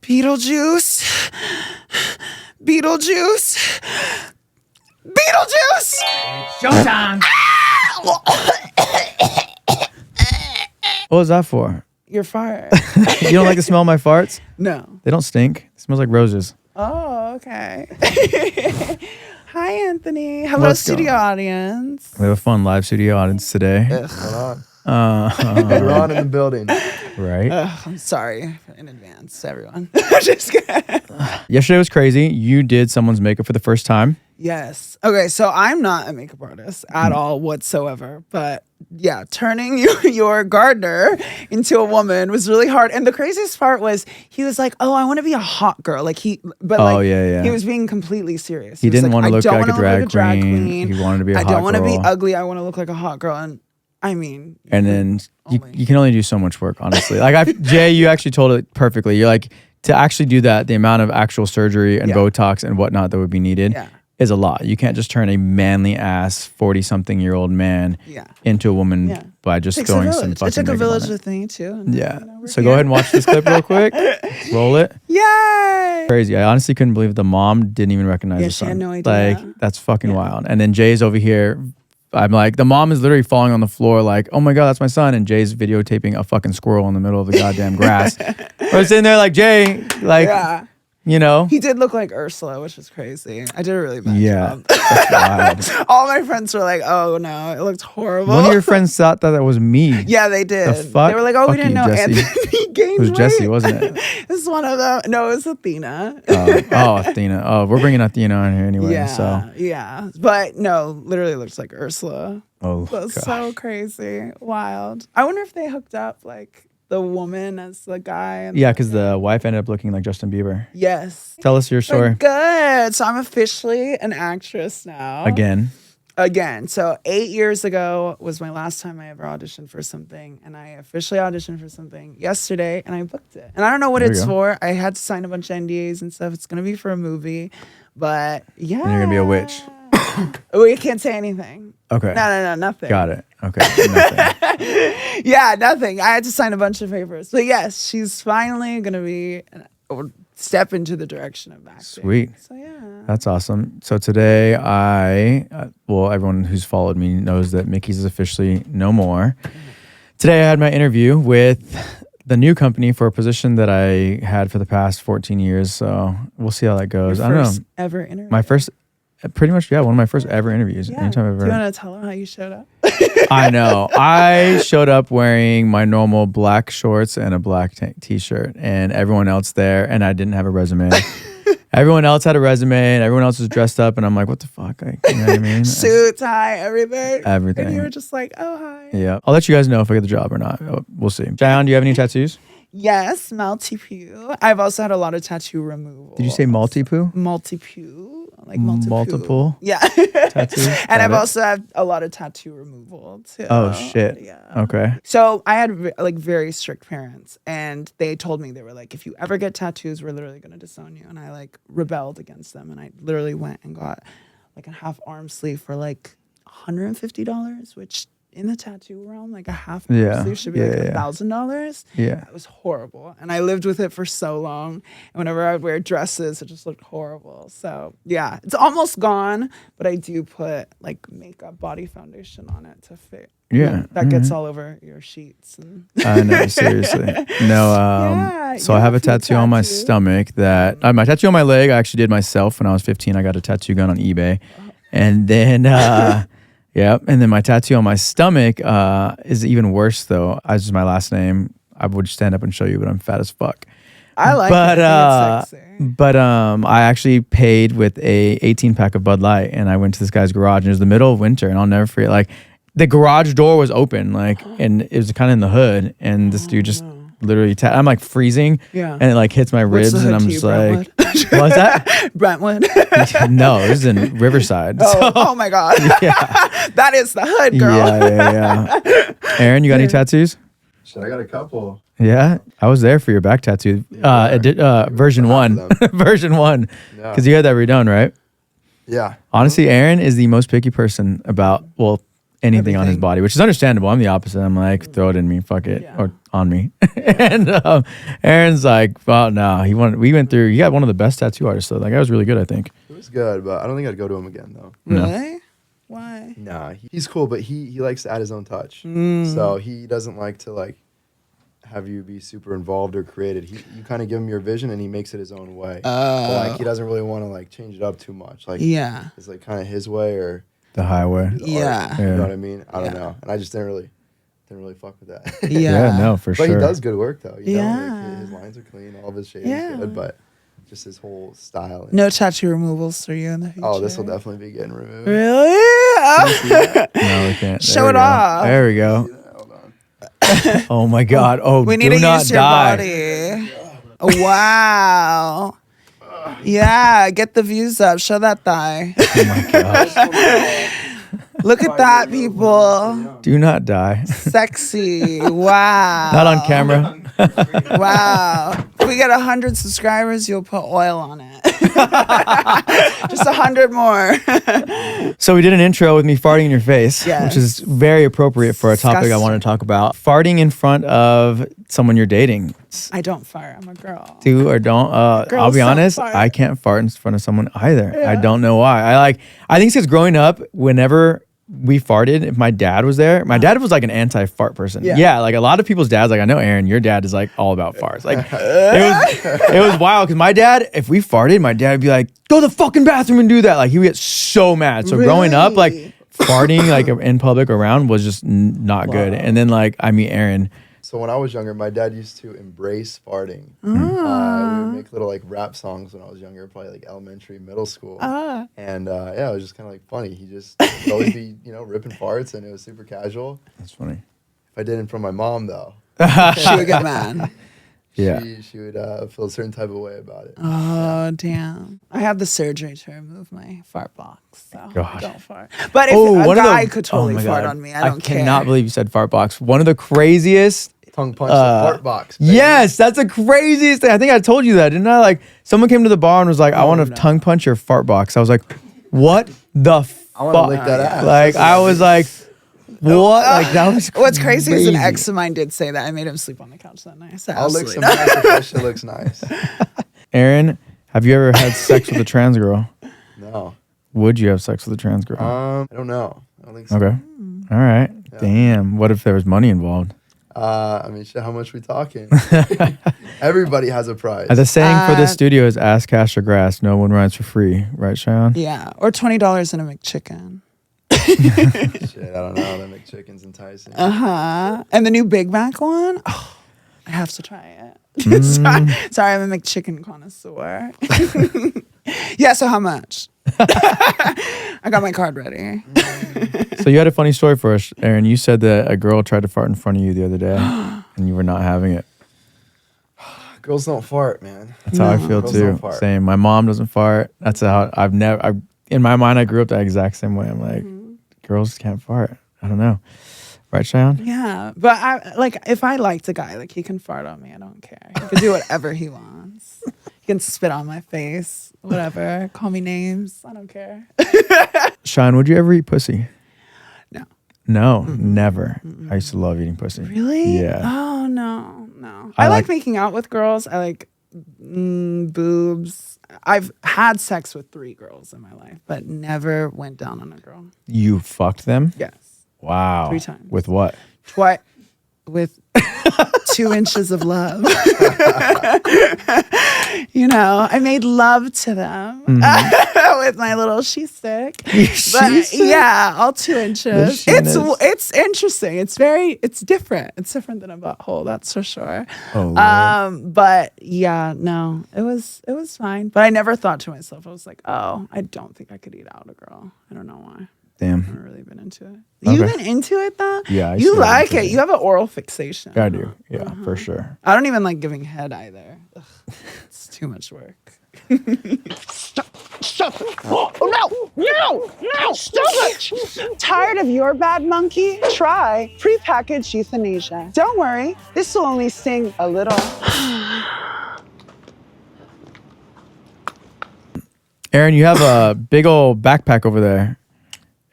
Beetlejuice. Beetlejuice. Beetlejuice. Showtime. What was that for? You're fired. You don't like the smell of my farts? No. They don't stink. It smells like roses. Oh, okay. Hi, Anthony. Hello, What's studio going audience. We have a fun live studio audience today. Hold on. We're on in the building. Right? I'm sorry in advance, everyone. Just kidding. Yesterday was crazy. You did someone's makeup for the first time. Yes. Okay, so I'm not a makeup artist at all whatsoever, but yeah, turning your gardener into a woman was really hard. And the craziest part was he was like, "Oh, I want to be a hot girl." He was being completely serious. He didn't was want to like, look I like don't a wanna drag look queen. He wanted to be a hot girl. I don't want to be ugly. I want to look like a hot girl. And I mean, And then you can only do so much work, honestly. Jay, you actually told it perfectly. You're like, to actually do that, the amount of actual surgery and Botox and whatnot that would be needed is a lot. You can't just turn a manly ass 40-something-year-old man into a woman by just throwing some fucking It took a makeup village on to it. think too. And, Yeah. So go ahead and watch this clip real quick. Roll it. Yay! Crazy. I honestly couldn't believe the mom didn't even recognize the son. she had no idea. Like, that's fucking wild. And then Jay's over here. I'm like, the mom is literally falling on the floor like, oh my God, that's my son. And Jay's videotaping a fucking squirrel in the middle of the goddamn grass. We're sitting there like, Jay, like, you know. He did look like Ursula, which was crazy. I did a really bad job. That's wild. All my friends were like, oh no, it looked horrible. One of your friends thought that was me. Yeah, they did. The fuck? They were like, oh, Fuck we didn't you, know Jesse. Anthony gained It was weight. Jesse, wasn't it? It's one of them. No, it was Athena. Athena. Oh, we're bringing Athena on here anyway. Yeah. But no, literally looks like Ursula. Oh, That's gosh. so crazy. Wild. I wonder if they hooked up like the woman as the guy. And Yeah, because the wife ended up looking like Justin Bieber. Yes. Tell us your story. Good. So I'm officially an actress now. Again. So 8 years ago was my last time I ever auditioned for something. And I officially auditioned for something yesterday and I booked it. And I don't know what it's for. I had to sign a bunch of NDAs and stuff. It's going to be for a movie. But yeah. And you're going to be a witch. We can't say anything. Okay. No, nothing. Got it. Okay. Nothing. Yeah, nothing. I had to sign a bunch of papers. But yes, she's finally going to be step into the direction of acting. Sweet. So yeah. That's awesome. So today everyone who's followed me knows that Mickey's is officially no more. Today I had my interview with the new company for a position that I had for the past 14 years. So we'll see how that goes. Your I don't first know. ever interview. My first, pretty much, one of my first ever interviews. Yeah. Anytime I've ever. Do you want to tell them how you showed up? I know. I showed up wearing my normal black shorts and a black t-shirt, and everyone else there, and I didn't have a resume. Everyone else had a resume, and everyone else was dressed up, and I'm like, what the fuck? You know what I mean? Suit, tie, everything. Everything. And you were just like, oh, hi. Yeah. I'll let you guys know if I get the job or not. We'll see. Shayan, do you have any tattoos? Yes, multi-pew. I've also had a lot of tattoo removal. Did you say multi-poo? Multi-pew. Like multiple. Multiple? Yeah. Tattoos? And I've Got it. also had a lot of tattoo removal too. Oh, shit. Yeah. Okay. So I had like very strict parents, and they told me, they were like, if you ever get tattoos, we're literally going to disown you. And I like rebelled against them, and I literally went and got like a half arm sleeve for like $150, which in the tattoo realm, like a half arm sleeve should be like $1,000. Yeah. It was horrible. And I lived with it for so long. And whenever I would wear dresses, it just looked horrible. So yeah, it's almost gone, but I do put like makeup body foundation on it to fit. Yeah. That gets all over your sheets. And I know, seriously. No, so I have a tattoo on my stomach that, my tattoo on my leg, I actually did myself when I was 15. I got a tattoo gun on eBay. And then, and then my tattoo on my stomach is even worse though. As is my last name. I would stand up and show you, but I'm fat as fuck. I like it. I think it's sexy. But I actually paid with a 18-pack of Bud Light, and I went to this guy's garage, and it was the middle of winter, and I'll never forget, like, the garage door was open, like, and it was kind of in the hood, and this dude just literally, I'm like freezing, and it like hits my ribs, and I'm just like, what's that? Brentwood. No, this is in Riverside. Oh my God. Yeah. That is the hood, girl. Yeah. Aaron, you got any tattoos? Shit, I got a couple. Yeah, I was there for your back tattoo. Version 1. Version 1. Yeah. Because you had that redone, right? Yeah. Honestly, Aaron is the most picky person about, anything on his body, which is understandable. I'm the opposite. I'm like, throw it in me, fuck it, or on me. And Aaron's like, well, no, we went through. He got one of the best tattoo artists. So like, that was really good, I think. It was good, but I don't think I'd go to him again though. Really? No. Why? Nah, he's cool, but he likes to add his own touch. So he doesn't like to like have you be super involved or created. You kind of give him your vision and he makes it his own way. But, like he doesn't really want to like change it up too much. Like it's like kind of his way or the highway. Yeah. You know what I mean? I don't know. And I just didn't really fuck with that. Yeah, no, for sure. But he does good work though. You know, like, his lines are clean, all of his shading is good, but just his whole style. No tattoo removals for you in the future. Oh, this will definitely be getting removed. Really? No, we can't. Show it off. There we go. Hold on. Oh my God. Oh, we need to use your body. Oh, wow. Yeah, get the views up. Show that thigh. Oh my gosh. Look at that, people. Do not die. Sexy. Wow. Not on camera. Wow. If we get 100 subscribers, you'll put oil on it. Just 100 more. So we did an intro with me farting in your face, which is very appropriate for a topic I want to talk about. Farting in front of someone you're dating. I don't fart. I'm a girl. Do or don't. I'll be honest, I can't fart in front of someone either. Yeah. I don't know why. I think since growing up, whenever we farted, if my dad was there, my dad was like an anti-fart person. Yeah, like a lot of people's dads, like I know Aaron, your dad is like all about farts. Like it was wild because my dad, if we farted, my dad would be like, go to the fucking bathroom and do that. Like he would get so mad. So growing up, like farting like in public around was just not good. And then like I meet Aaron. So when I was younger, my dad used to embrace farting. We would make little like rap songs when I was younger, probably like elementary, middle school. And yeah, it was just kind of like funny. He just would always be, ripping farts, and it was super casual. That's funny. If I did it in front of my mom, though, she would get mad. Yeah, she would feel a certain type of way about it. Oh, damn. I had the surgery to remove my fart box, so don't fart. But if a guy could totally fart on me, I don't care. I cannot believe you said fart box. One of the craziest... Tongue punch the fart box. Baby. Yes, that's the craziest thing. I think I told you that, didn't I? Like, someone came to the bar and was like, I want to tongue punch your fart box. I was like, what the fuck? I want to lick that ass. Like, I was like... What? Like that was crazy. What's crazy is an ex of mine did say that. I made him sleep on the couch that night. So I'll lick some ass if that shit looks nice. Aaron, have you ever had sex with a trans girl? No. Would you have sex with a trans girl? I don't know. I don't think so. Okay. All right. Yeah. Damn. What if there was money involved? I mean, shit, how much we talking? Everybody has a prize. The saying for this studio is ass, cash, or grass. No one rides for free. Right, Shayan? Yeah. Or $20 in a McChicken. Shit, I don't know. That McChicken's enticing. And the new Big Mac one, I have to try it. Sorry, I'm a McChicken connoisseur. Yeah, so how much? I got my card ready. So you had a funny story for us, Aaron. You said that a girl tried to fart in front of you the other day, and you were not having it. Girls don't fart, man. That's how I feel too. Same. My mom doesn't fart. That's how in my mind, I grew up the exact same way. I'm like, girls can't fart. I don't know. Right, Shayan? Yeah. But if I liked a guy, like he can fart on me. I don't care. He can do whatever he wants. He can spit on my face, whatever. Call me names. I don't care. Shayan, would you ever eat pussy? No. No, never. I used to love eating pussy. Really? Yeah. Oh, no. I like making out with girls. I like boobs. I've had sex with 3 girls in my life, but never went down on a girl. You fucked them? Yes. Wow. 3 times. With what? With 2 inches of love. I made love to them with my little she-stick. But yeah, all 2 inches. It's interesting. It's different. It's different than a butthole, that's for sure. Oh, but yeah, no, it was fine. But I never thought to myself, I was like, oh, I don't think I could eat out a girl. I don't know why. Damn. I've never really been into it. You've been into it though? Yeah. You like it. You have an oral fixation. I do. Yeah, for sure. I don't even like giving head either. Ugh, it's too much work. Stop it. Oh, no, stop it. Tired of your bad monkey? Try prepackaged euthanasia. Don't worry, this will only sting a little. Aaron, you have a big old backpack over there.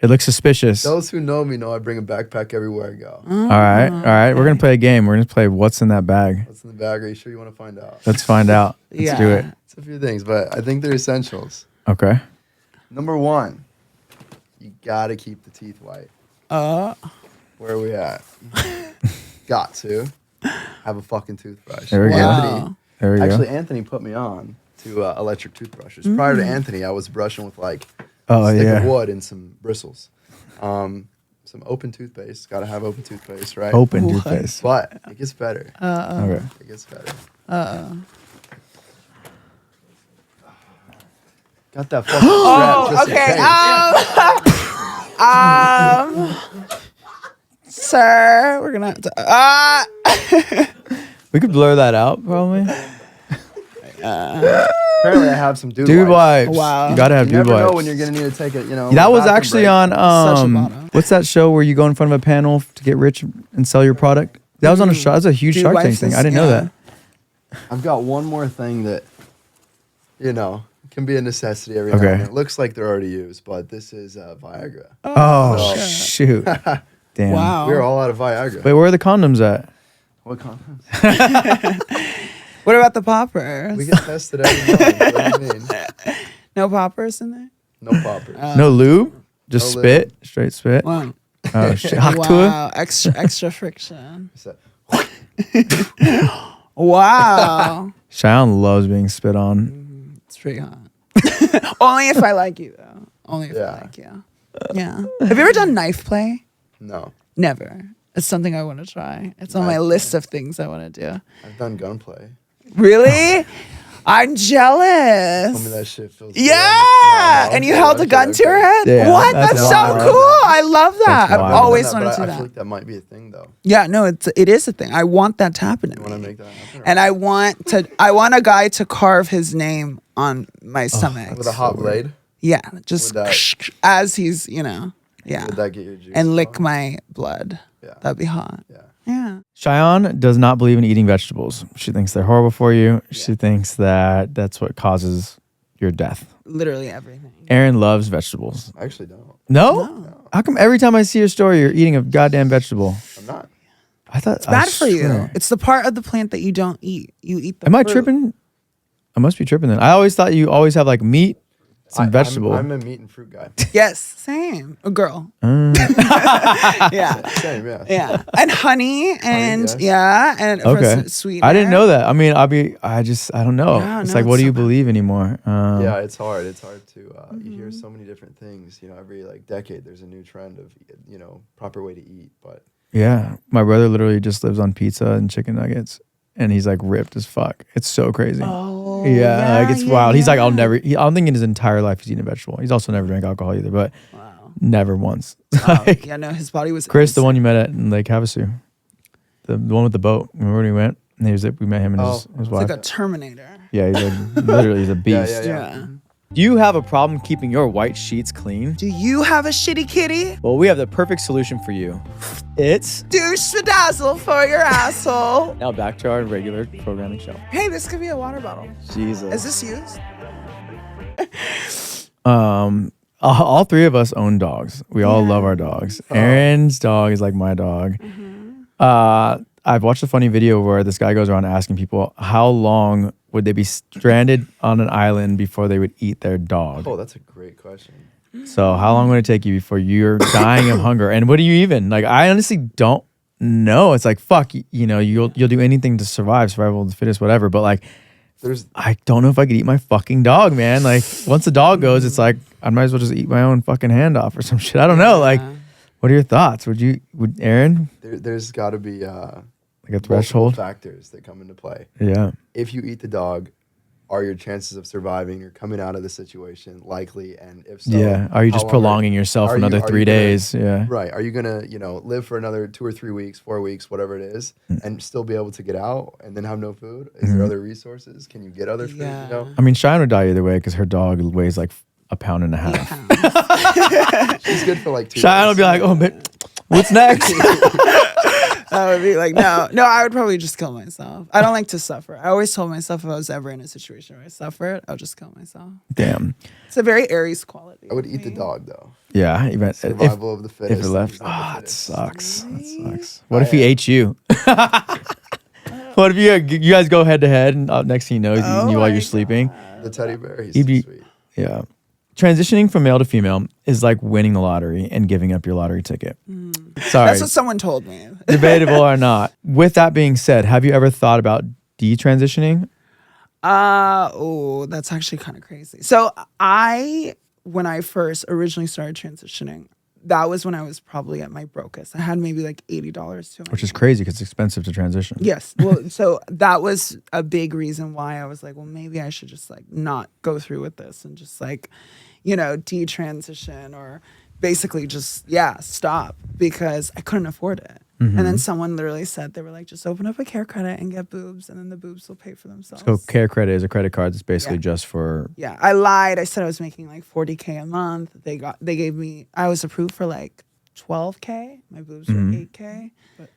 It looks suspicious. Those who know me know I bring a backpack everywhere I go. All right. We're going to play a game. We're going to play What's in That Bag. What's in the bag? Are you sure you want to find out? Let's find out. Let's do it. It's a few things, but I think they're essentials. Okay. Number 1, you got to keep the teeth white. Where are we at? Got to have a fucking toothbrush. There we go. Wow. There we Actually, go. Anthony put me on to electric toothbrushes. Prior to Anthony, I was brushing with like Oh, a stick yeah. of wood and some bristles. Some open toothpaste. Got to have open toothpaste, right? Open What? toothpaste. But it gets better. Okay. It gets better. Got that fucking strap just in case. Sir, we're gonna have to. We could blur that out, probably. Apparently, I have some dude Dude wipes. wipes. Wow. You gotta have You dude never wipes. know when you're gonna need to take it. That was bathroom actually break. on Such a bottom. what's that show where you go in front of a panel to get rich and sell your product? That was on a show. That was a huge Dude Shark Tank wipes thing. is- I didn't know yeah. that. I've got one more thing that, can be a necessity every now and then. It looks like they're already used, but this is Viagra. Oh, shit. shoot. Damn. Wow. We're all out of Viagra. Wait, where are the condoms at? What condoms? What about the poppers? We get tested every month. What do you mean? No poppers in there? No poppers. No lube? Just No spit? Straight spit? Wow. Oh, shit. Haktua? Wow. Extra friction. What's that? Wow. Shayan loves being spit on. It's pretty hot. Only if I like you, though. Only if I Yeah. like you. Yeah. Have you ever done knife play? No. Never. It's something I want to try. It's on my Knife list of things I want to do. I've done gunplay. Really? I'm Tell me jealous. that shit feels good. Yeah. No, And you okay, held a okay, gun to your okay. head? Yeah, What? that's That's so wild. cool. I love that. That's I've wild. always I've wanted done to that, do but I feel that. like that might be a thing, though. Yeah, no, it is a thing. I want that to happen to You want to me. make that happen? And I want a guy to carve his name on my stomach. With a hot blade? Yeah, just Would that- as he's, yeah. Would that get your juice? And lick flowing? my blood. Yeah. That'd be hot. Yeah. Yeah. Shayan does not believe in eating vegetables. She thinks they're horrible for you. She thinks that that's what causes your death. Literally everything. Aaron loves vegetables. I actually don't. No? How come every time I see your story, you're eating a goddamn vegetable? I'm not. I thought It's bad for you. It's the part of the plant that you don't eat. You eat the Am I fruit. tripping? I must be tripping then. I always thought you always have like meat, some vegetable. I'm a meat and fruit guy. Yes, same. A girl. Yeah. Same, yeah. Yeah. And honey and yes. yeah. And Okay. sweet. I didn't know that. I mean, I don't know. Yeah, It's no, like, what it's do you so bad. believe anymore? Yeah, it's hard. It's hard to. You hear Mm-hmm. so many different things. Every like decade, there's a new trend of proper way to eat. But Yeah. My brother literally just lives on pizza and chicken nuggets. And he's like ripped as fuck. It's so crazy. Oh. Yeah, like it's yeah, wild. He's like, I yeah. don't think in his entire life he's eaten a vegetable. He's also never drank alcohol either, but Wow. never once. Wow. Like, Yeah, no, his body was Chris, the insane. one you met at in Lake Havasu, the one with the boat. Remember when we went? And he was like, we met him and his It's wife. like a Terminator. Yeah, he's like literally he's a beast. Yeah. Do you have a problem keeping your white sheets clean? Do you have a shitty kitty? Well, we have the perfect solution for you. It's Douche bedazzle for your asshole. now back to our regular programming show. Hey, this could be a water bottle. Jesus. Is this used? All three of us own dogs. We all love our dogs. Aaron's dog is like my dog. I've watched a funny video where this guy goes around asking people how long would they be stranded on an island before they would eat their dog. oh, that's a great question. So how long would it take you before you're dying of hunger? And what do you even like? I honestly don't know. It's like fuck. You'll do anything to survive, survival of the fittest, whatever. But like, I don't know if I could eat my fucking dog, man. Like once the dog goes, it's like I might as well just eat my own fucking hand off or some shit. I don't know. Like, what are your thoughts? Would Aaron? There's got to be Like a multiple threshold? factors that come into play. Yeah. If you eat the dog, are your chances of surviving or coming out of the situation likely? And if so, Yeah. Are you how just long prolonging yourself are another you- are 3 you gonna- days? Yeah. Right. Are you gonna, live for another 2 or 3 weeks, 4 weeks, whatever it is, and still be able to get out and then have no food? Is there other resources? Can you get other food? Yeah. I mean, Shayan would die either way because her dog weighs like a pound and a half. She's good for like 2 Shayan would be like, oh, but what's next? I would be like, no, I would probably just kill myself. I don't like to suffer. I always told myself if I was ever in a situation where I suffered, I'll just kill myself. Damn. It's a very Aries quality. I would eat the dog though. Yeah, even Survival of the fittest. if it left. is not the Oh, it fittest. sucks. That sucks. What if he ate you? What if you guys go head to head and next thing you know, he's eating you while you're sleeping? The teddy bear. He's He'd be- too sweet. Yeah. Transitioning from male to female is like winning the lottery and giving up your lottery ticket. Sorry, That's what someone told me. debatable or not. With that being said, have you ever thought about detransitioning? That's actually kind of crazy. So when I first originally started transitioning, that was when I was probably at my brokest. I had maybe like $80 to Which is crazy because it's expensive to transition. Yes. Well, so that was a big reason why I was like, well, maybe I should just like not go through with this and just like, detransition or basically just, stop because I couldn't afford it. Mm-hmm. And then someone literally said, they were like, just open up a care credit and get boobs and then the boobs will pay for themselves. So care credit is a credit card that's basically just for. Yeah, I lied. I said I was making like $40K a month. They gave me, I was approved for like $12K. My boobs were $8K.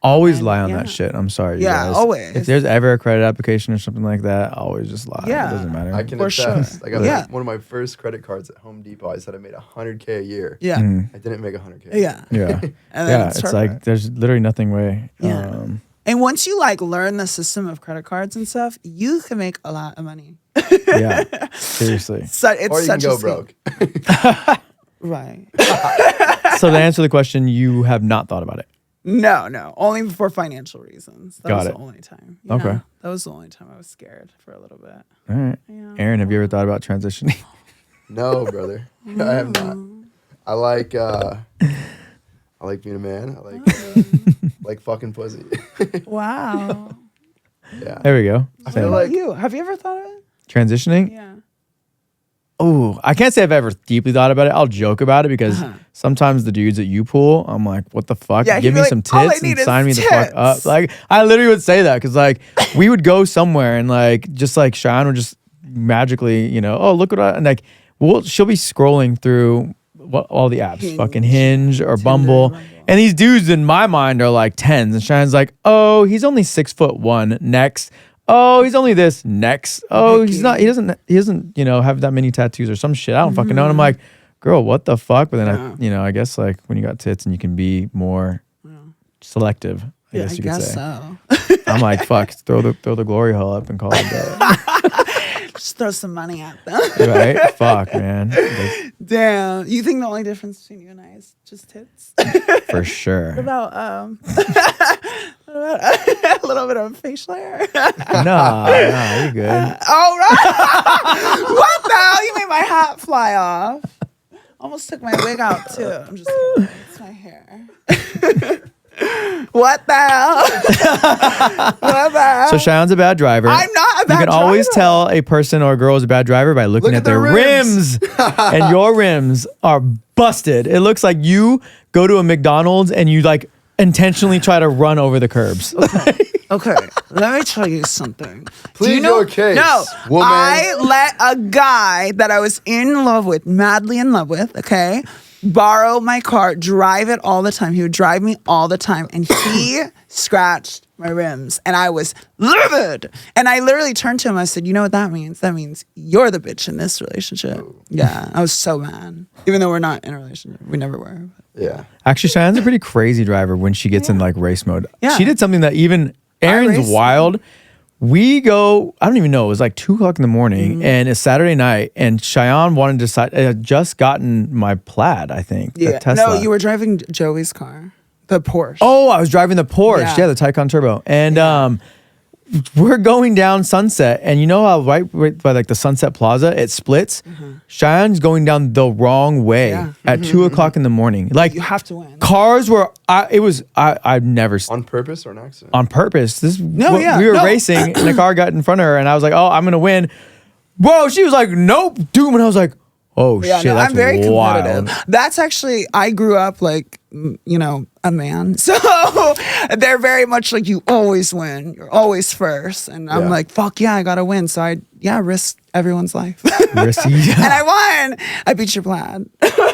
Always lie on that shit. I'm sorry. You guys. Always. If there's ever a credit application or something like that, always just lie. Yeah. It doesn't matter. I can For attest. sure. I got Yeah. one of my first credit cards at Home Depot. I said I made $100K a year. Yeah. Mm. I didn't make $100K. Yeah. Yeah. And then Yeah. It's like there's literally nothing way. Yeah. And once you like learn the system of credit cards and stuff, you can make a lot of money. Yeah. Seriously. So it's Or you such can go a broke. Right. So to answer the question, you have not thought about it. No, only for financial reasons. That Got was it. the only time. Okay. That was the only time I was scared for a little bit. All right. Yeah. Aaron, have you ever thought about transitioning? No, brother. I have not. I like being a man. I like fucking pussy. Wow. Yeah. There we go. I What feel about like you? Have you ever thought of it? Transitioning? Yeah. Oh, I can't say I've ever deeply thought about it. I'll joke about it because sometimes the dudes that you pull, I'm like, what the fuck? Yeah, Give he'd me be some like, "All I tits need and is sign me the fuck up. tits." Like, I literally would say that because, like, we would go somewhere and, like, just like Shayan would just magically, oh, look what and like, she'll be scrolling through all the apps, Hinge, fucking Hinge or Tinder, Bumble. Bumble. And these dudes in my mind are like 10s. And Shayan's like, oh, he's only 6'1". Next. Oh, he's only this. Next. Oh, he doesn't, have that many tattoos or some shit. I don't fucking know. And I'm like, girl, what the fuck? But then I guess like when you got tits and you can be more selective, I guess you could say. so. I'm like, fuck, throw the glory hole up and call it that. Just throw some money at them. Right? Fuck, man. Like, Damn. You think the only difference between you and I is just tits? for sure. What about a little bit of facial hair? Nah, you're good. All right. What the hell? You made my hat fly off. Almost took my wig out too. I'm just kidding. It's my hair. What the hell? What the hell? So Shayan's a bad driver. I'm not a bad You can always driver. tell a person or a girl is a bad driver by looking Look at at their their rims. and your rims are busted. It looks like you go to a McDonald's and you like intentionally try to run over the curbs. Okay, let me tell you something. Plead your case, No, woman. I let a guy that I was in love with, madly in love with, okay, borrow my car, drive it all the time. He would drive me all the time, and he scratched my rims, and I was livid. And I literally turned to him. I said, "You know what that means? That means you're the bitch in this relationship." Yeah, I was so mad. Even though we're not in a relationship, we never were. Yeah. Actually, Shayan's a pretty crazy driver when she gets in like race mode. Yeah. She did something that even Aaron's raced. wild. We go, I don't even know, it was like 2:00 in the morning and it's Saturday night and Shayan wanted to decide, I had just gotten my Plaid, I think. the Yeah, Tesla. no, you were driving Joey's car, the Porsche. Oh, I was driving the Porsche. Yeah. Yeah, the Taycan Turbo. And we're going down Sunset. And you know how right by like the Sunset Plaza, it splits? Cheyenne's going down the wrong way Yeah. at 2:00 in the morning. Like You have to win. cars were, I've never, On purpose or an accident? on purpose. We yeah, were no. racing and the car got in front of her and I was like, oh, I'm going to win. Whoa, she was like, nope, dude. And I was like, oh Yeah, shit, no, that's I'm very competitive. wild. That's actually, I grew up like, a man. So they're very much like, you always win. You're always first. And I'm Yeah. like, fuck yeah, I got to win. So I risk everyone's life. Risky. And I won. I beat your Plaid.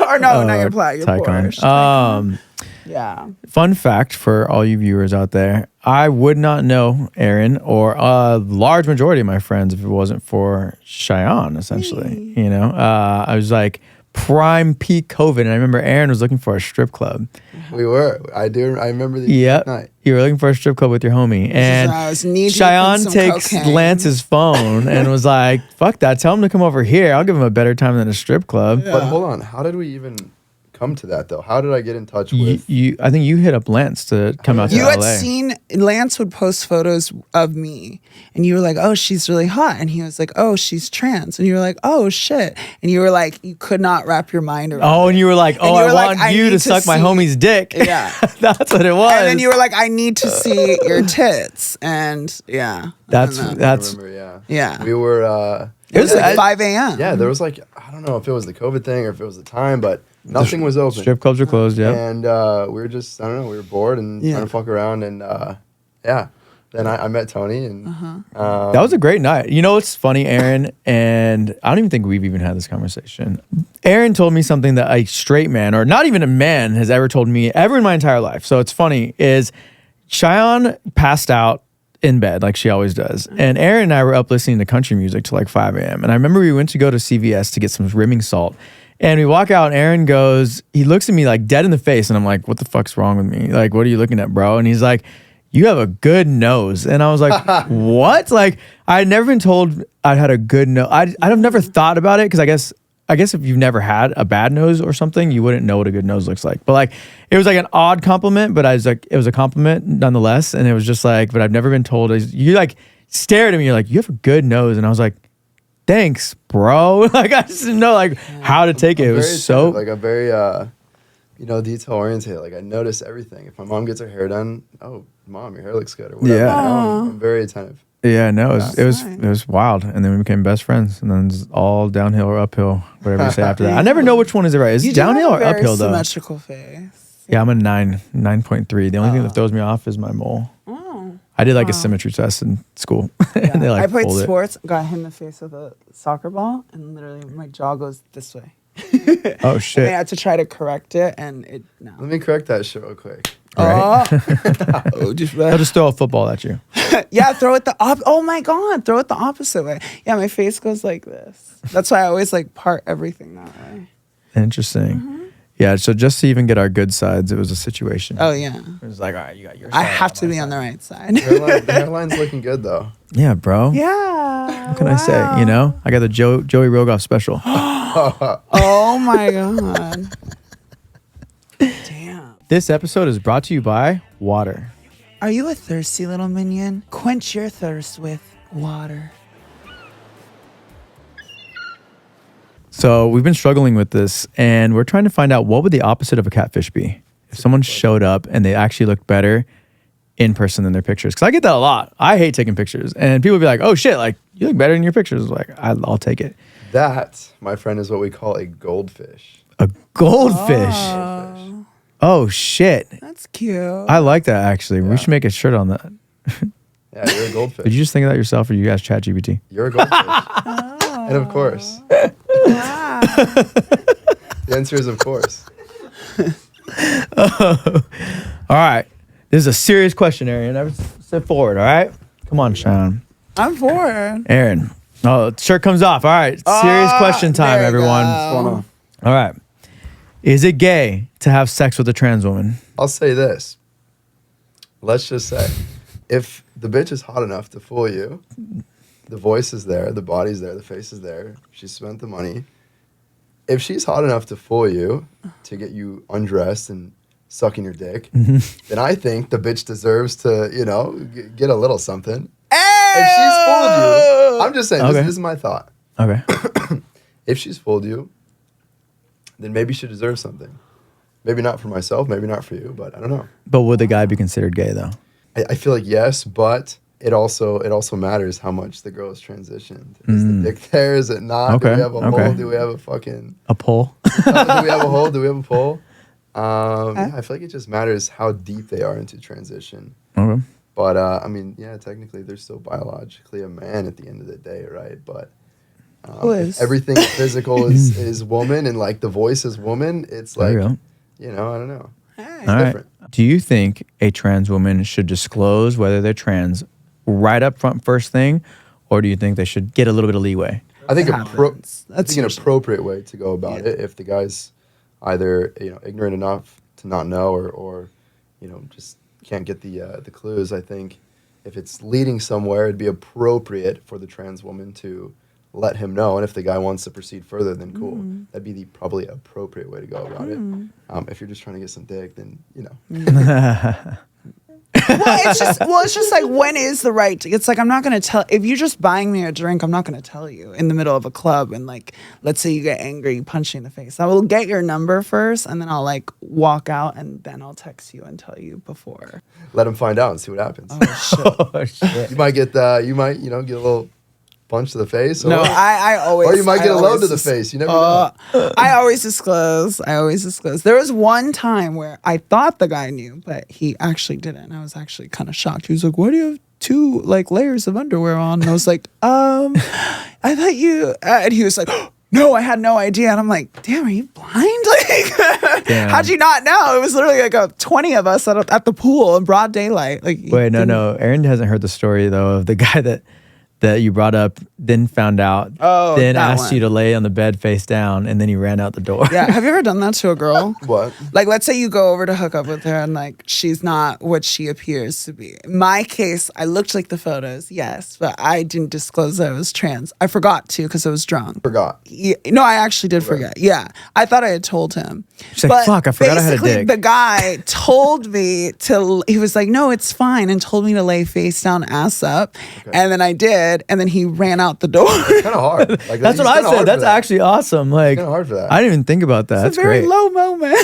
Or no, not your Plaid, your Taycan. Porsche. Yeah. Fun fact for all you viewers out there, I would not know Aaron or a large majority of my friends if it wasn't for Shayan, essentially. You know, I was like prime peak COVID, and I remember Aaron was looking for a strip club. We were. I do. I remember the exact night. You were looking for a strip club with your homie, and Shayan takes cocaine. Lance's phone and was like, "Fuck that! Tell him to come over here. I'll give him a better time than a strip club." Yeah. But hold on, how did we even come to that though? How did I get in touch with you? I think you hit up Lance to come out to LA. You had seen Lance would post photos of me, and you were like, "Oh, she's really hot," and he was like, "Oh, she's trans," and you were like, "Oh shit," and you were like, you could not wrap your mind around. Oh, and you were like, "Oh, I want you to suck my homie's dick." Yeah, that's what it was. And then you were like, "I need to see your tits," and yeah, that's I remember, yeah. We were. It was like 5 a.m. Yeah, there was like, I don't know if it was the COVID thing or if it was the time, but nothing was open. Strip clubs are closed, yeah. And we were just, I don't know, we were bored and trying to fuck around. And yeah, then I met Tony. And that was a great night. You know what's funny, Aaron? And I don't even think we've even had this conversation. Aaron told me something that a straight man, or not even a man, has ever told me ever in my entire life. So it's funny, is Shayan passed out in bed like she always does. And Aaron and I were up listening to country music till like 5 a.m. And I remember we went to go to CVS to get some rimming salt. And we walk out and Aaron goes, he looks at me like dead in the face. And I'm like, what the fuck's wrong with me? Like, what are you looking at, bro? And he's like, you have a good nose. And I was like, what? Like, I had never been told I had a good nose. I've never thought about it because I guess if you've never had a bad nose or something, you wouldn't know what a good nose looks like. But like, it was like an odd compliment, but I was like, it was a compliment nonetheless. And it was just like, but I've never been told. You like stared at me, you're like, you have a good nose. And I was like, thanks, bro. Like, I just didn't know like how to take it. It was so like a very, detail oriented. Like I notice everything. If my mom gets her hair done, oh, mom, your hair looks good or whatever. Yeah. I'm very attentive. Yeah, no, it was wild, and then we became best friends, and then it's all downhill or uphill, whatever you say after that. I never know which one is it right. Is it downhill or uphill though? Symmetrical face. Yeah, I'm a 9.3. The only thing that throws me off is my mole. Oh. I did like a symmetry test in school. Yeah. And they, like, I played sports, got hit in the face with a soccer ball, and literally my jaw goes this way. Oh shit! And I had to try to correct it, and it no. Let me correct that shit real quick. Right? I'll just throw a football at you. Yeah, throw it oh my god, throw it the opposite way. Yeah, my face goes like this. That's why I always like part everything that way. Interesting. Mm-hmm. Yeah, so just to even get our good sides, it was a situation. Oh yeah. It was like, all right, you got your side. I have to be on the right side. The hairline's looking good though. Yeah, bro. Yeah. What can I say? You know, I got the Joey Rogoff special. Oh my god. Damn. This episode is brought to you by water. Are you a thirsty little minion? Quench your thirst with water. So we've been struggling with this, and we're trying to find out what would the opposite of a catfish be. If someone showed up and they actually looked better in person than their pictures. Because I get that a lot. I hate taking pictures. And people be like, oh shit, like you look better in your pictures. Like, I'll take it. That, my friend, is what we call a goldfish. A goldfish? Oh shit. That's cute. I like that actually. Yeah. We should make a shirt on that. Yeah, you're a goldfish. Did you just think of that yourself or you guys ChatGPT? You're a goldfish. And of course. Wow. The answer is of course. All right. This is a serious question, Aaron. Never step forward, all right? Come on, Shayan. I'm forward. Aaron. Oh, the shirt comes off. All right. Serious question time, everyone. What's going on? All right. Is it gay to have sex with a trans woman? I'll say this. Let's just say, if the bitch is hot enough to fool you, the voice is there, the body's there, the face is there, she spent the money. If she's hot enough to fool you, to get you undressed and sucking your dick, then I think the bitch deserves to, get a little something. Hey! If she's fooled you, I'm just saying, this is my thought. Okay. If she's fooled you, then maybe she deserves something. Maybe not for myself, maybe not for you, but I don't know. But would the guy be considered gay though? I feel like yes, but it also matters how much the girl is transitioned. Is the dick there? Is it not? Okay. Do we have a hole? Do we have a fucking... A pole? Do we have a hole? Do we have a pole? Yeah, I feel like it just matters how deep they are into transition. Okay. But, technically they're still biologically a man at the end of the day, right? But if everything physical is woman and, like, the voice is woman, it's like, I don't know. Hey. All right. different. Do you think a trans woman should disclose whether they're trans right up front first thing, or do you think they should get a little bit of leeway? I think It I happens. think That's an usually- appropriate way to go about Yeah. it, if the guy's either ignorant enough to not know, or just can't get the clues. I think if it's leading somewhere, it'd be appropriate for the trans woman to let him know, and if the guy wants to proceed further, then cool. That'd be the probably appropriate way to go about it. If you're just trying to get some dick, then It's just like, when is the right? It's like, I'm not gonna tell if you're just buying me a drink. I'm not gonna tell you in the middle of a club, and like, let's say you get angry, you punch me in the face. I will get your number first, and then I'll like walk out, and then I'll text you and tell you before. let him find out and see what happens. Oh shit! Oh, shit. You might get get a little punch to the face, or, No, I always. or you might I get a load always to the dis- face. You never know. I always disclose. There was one time where I thought the guy knew, but he actually didn't. I was actually kind of shocked. He was like, "Why do you have 2 like layers of underwear on?" And I was like, I thought you." And he was like, "No, I had no idea." And I'm like, "Damn, are you blind? Like, Damn. how'd you not know?" It was literally like 20 of us at the pool in broad daylight. Like, Wait, no. Aaron hasn't heard the story though of the guy that you brought up, then found out, Oh, then that asked one. you to lay on the bed face down, and then he ran out the door. Yeah, have you ever done that to a girl? What? Like, let's say you go over to hook up with her and like she's not what she appears to be. In my case, I looked like the photos, yes, but I didn't disclose that I was trans. I forgot to because I was drunk. Forgot. No, I actually did forget. Yeah, I thought I had told him. She's like, "Fuck, I forgot I had a basically, dick." the guy told me to. He was like, "No, it's fine," and told me to lay face down, ass up, and then I did, and then he ran out the door. Kind of hard. Like, That's what I said. That's actually awesome. Like, Kinda hard for that. I didn't even think about that. That's It's a very great. low moment.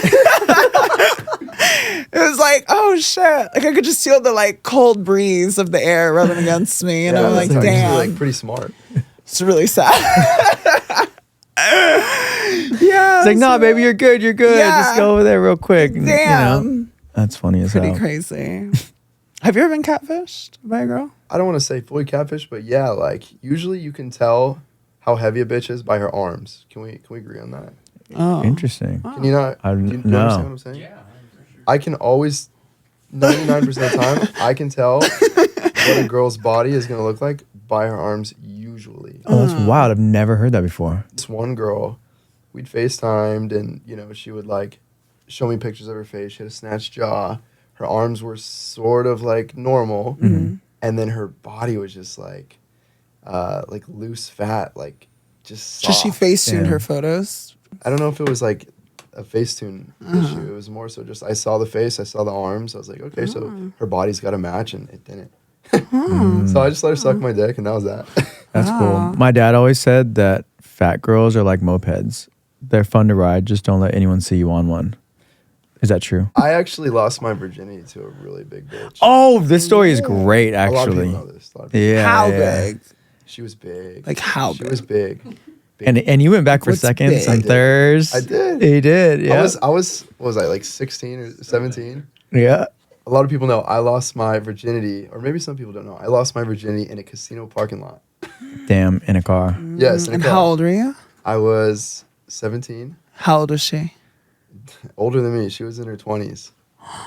It was like, oh shit! Like I could just feel the like cold breeze of the air rubbing against me, and I'm like, that's actually, damn, like, pretty smart. it's really sad. Yeah, It's like, nah, baby, you're good. You're good. Yeah. Just go over there real quick. and, damn, That's funny as pretty hell. crazy. Have you ever been catfished by a girl? I don't want to say fully catfish, but yeah, like usually you can tell how heavy a bitch is by her arms. Can we agree on that? Oh, Interesting. Can you not? I- do you no. understand what I'm saying? Yeah, I can always, 99% of the time, I can tell what a girl's body is gonna look like by her arms. Usually, Oh, that's wild. I've never heard that before. this one girl, we'd FaceTimed, and she would like show me pictures of her face. She had a snatched jaw. Her arms were sort of like normal, and then her body was just like loose fat, like just soft. Just she facetuned Yeah. her photos. I don't know if it was like a Facetune issue. It was more so just I saw the face, I saw the arms. I was like, okay, so her body's got to match, and it didn't. So I just let her suck my dick, and that was that. That's cool. My dad always said that fat girls are like mopeds. They're fun to ride. Just don't let anyone see you on one. Is that true? I actually lost my virginity to a really big bitch. Oh, this story is great, a lot of actually. people know this. A lot of people. Yeah. How yeah. big? She was big. Like how She big? was big. And you went back for What's seconds big? and thirds. I did. He did. Yeah. I was what was I, like 16 or 17? Yeah. A lot of people know I lost my virginity, or maybe some people don't know. I lost my virginity in a casino parking lot. Damn, in a car. Yes, in a And car. how old were you? I was 17. How old was she? Older than me. She was in her 20s.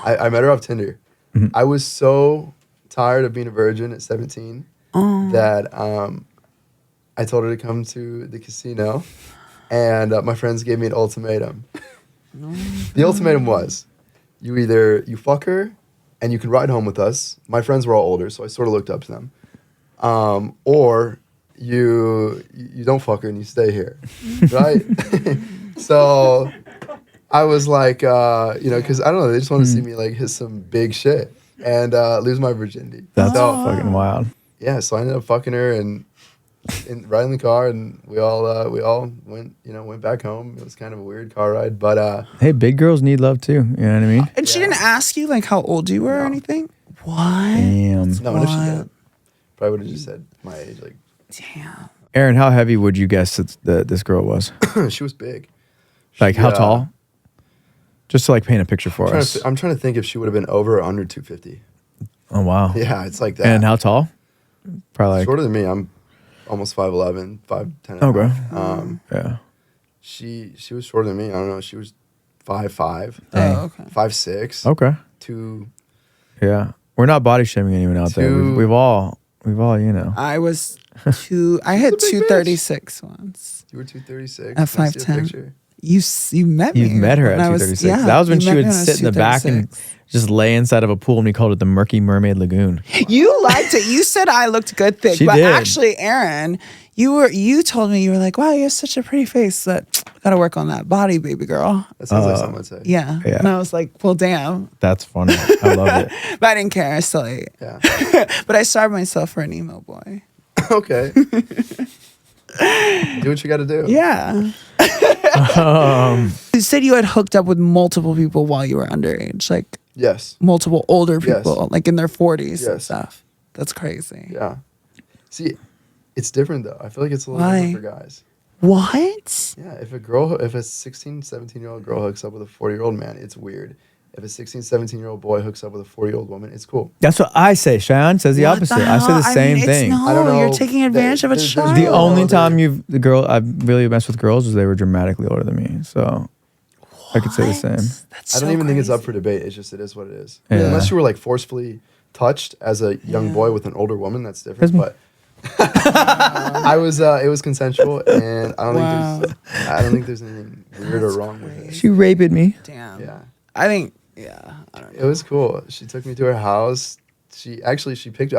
I met her off Tinder. Mm-hmm. I was so tired of being a virgin at 17 that I told her to come to the casino, and my friends gave me an ultimatum. The ultimatum was, you fuck her, and you can ride home with us. My friends were all older, so I sort of looked up to them. Or you don't fuck her and you stay here, right? So I was like, because I don't know, they just want to see me like hit some big shit and lose my virginity. That's So, fucking wild. yeah, so I ended up fucking her and riding the car, and we all went back home. It was kind of a weird car ride, but Hey, big girls need love too. You know what I mean? And she didn't ask you like how old you were or anything? What? Damn. no, and if she What? did, probably would have just said my age. Like, Damn. Aaron, how heavy would you guess that this girl was? she was big. Like, how She, tall? Just to like paint a picture for us. I'm trying to think if she would have been over or under 250. Oh wow. Yeah, it's like that. And how tall? Probably like. Shorter than me. I'm almost 5'11", 5'10". Okay. Um, Yeah. she was shorter than me. I don't know. She was 5'5", Dang. Oh, okay. 5'6", Okay. 2. Yeah. We're not body shaming anyone out there. We've all, you know. I was I hit a big 236 once. You were 236. At Can I see a 5'10". picture? You met me. You've met her at when I was- 236. That was when you she met me would when I was sit in the back and 236. just lay inside of a pool, and we called it the Murky Mermaid Lagoon. You liked it. You said I looked good thick, She but did. actually, Aaron, you told me, you were like, wow, you have such a pretty face. That gotta work on that body, baby girl. That sounds like someone would say. Yeah. Yeah. And I was like, well, damn. That's funny. I love it. But I didn't care. I still ate. Yeah. But I starved myself for an emo boy. Okay. Do what you got to do. Yeah. You said you had hooked up with multiple people while you were underage, like Yes. multiple older Yes. people, like in their 40s and Yes. stuff. That's crazy. Yeah. See, it's different though. I feel like it's a little Why? different for guys. What? Yeah. If a 16, 17-year-old girl hooks up with a 40-year-old man, it's weird. If a 16, 17-year-old boy hooks up with a 40-year-old woman, it's cool. That's what I say. Cheyenne says the What opposite. the I say the hell? same mean, thing. No, I don't know. you're taking advantage of a There's child. The real only older- time I've really messed with girls was they were dramatically older than me. So I could say the What? same. That's I don't so even think it's up crazy. for debate. It's just, it is what it is. Yeah. Unless you were like forcefully touched as a young Yeah. boy with an older woman, that's different. That's But it was consensual, and Wow. I don't think there's anything weird or wrong with it. She raped me. Damn. Yeah. I think, I don't know. It was cool. She took me to her house. I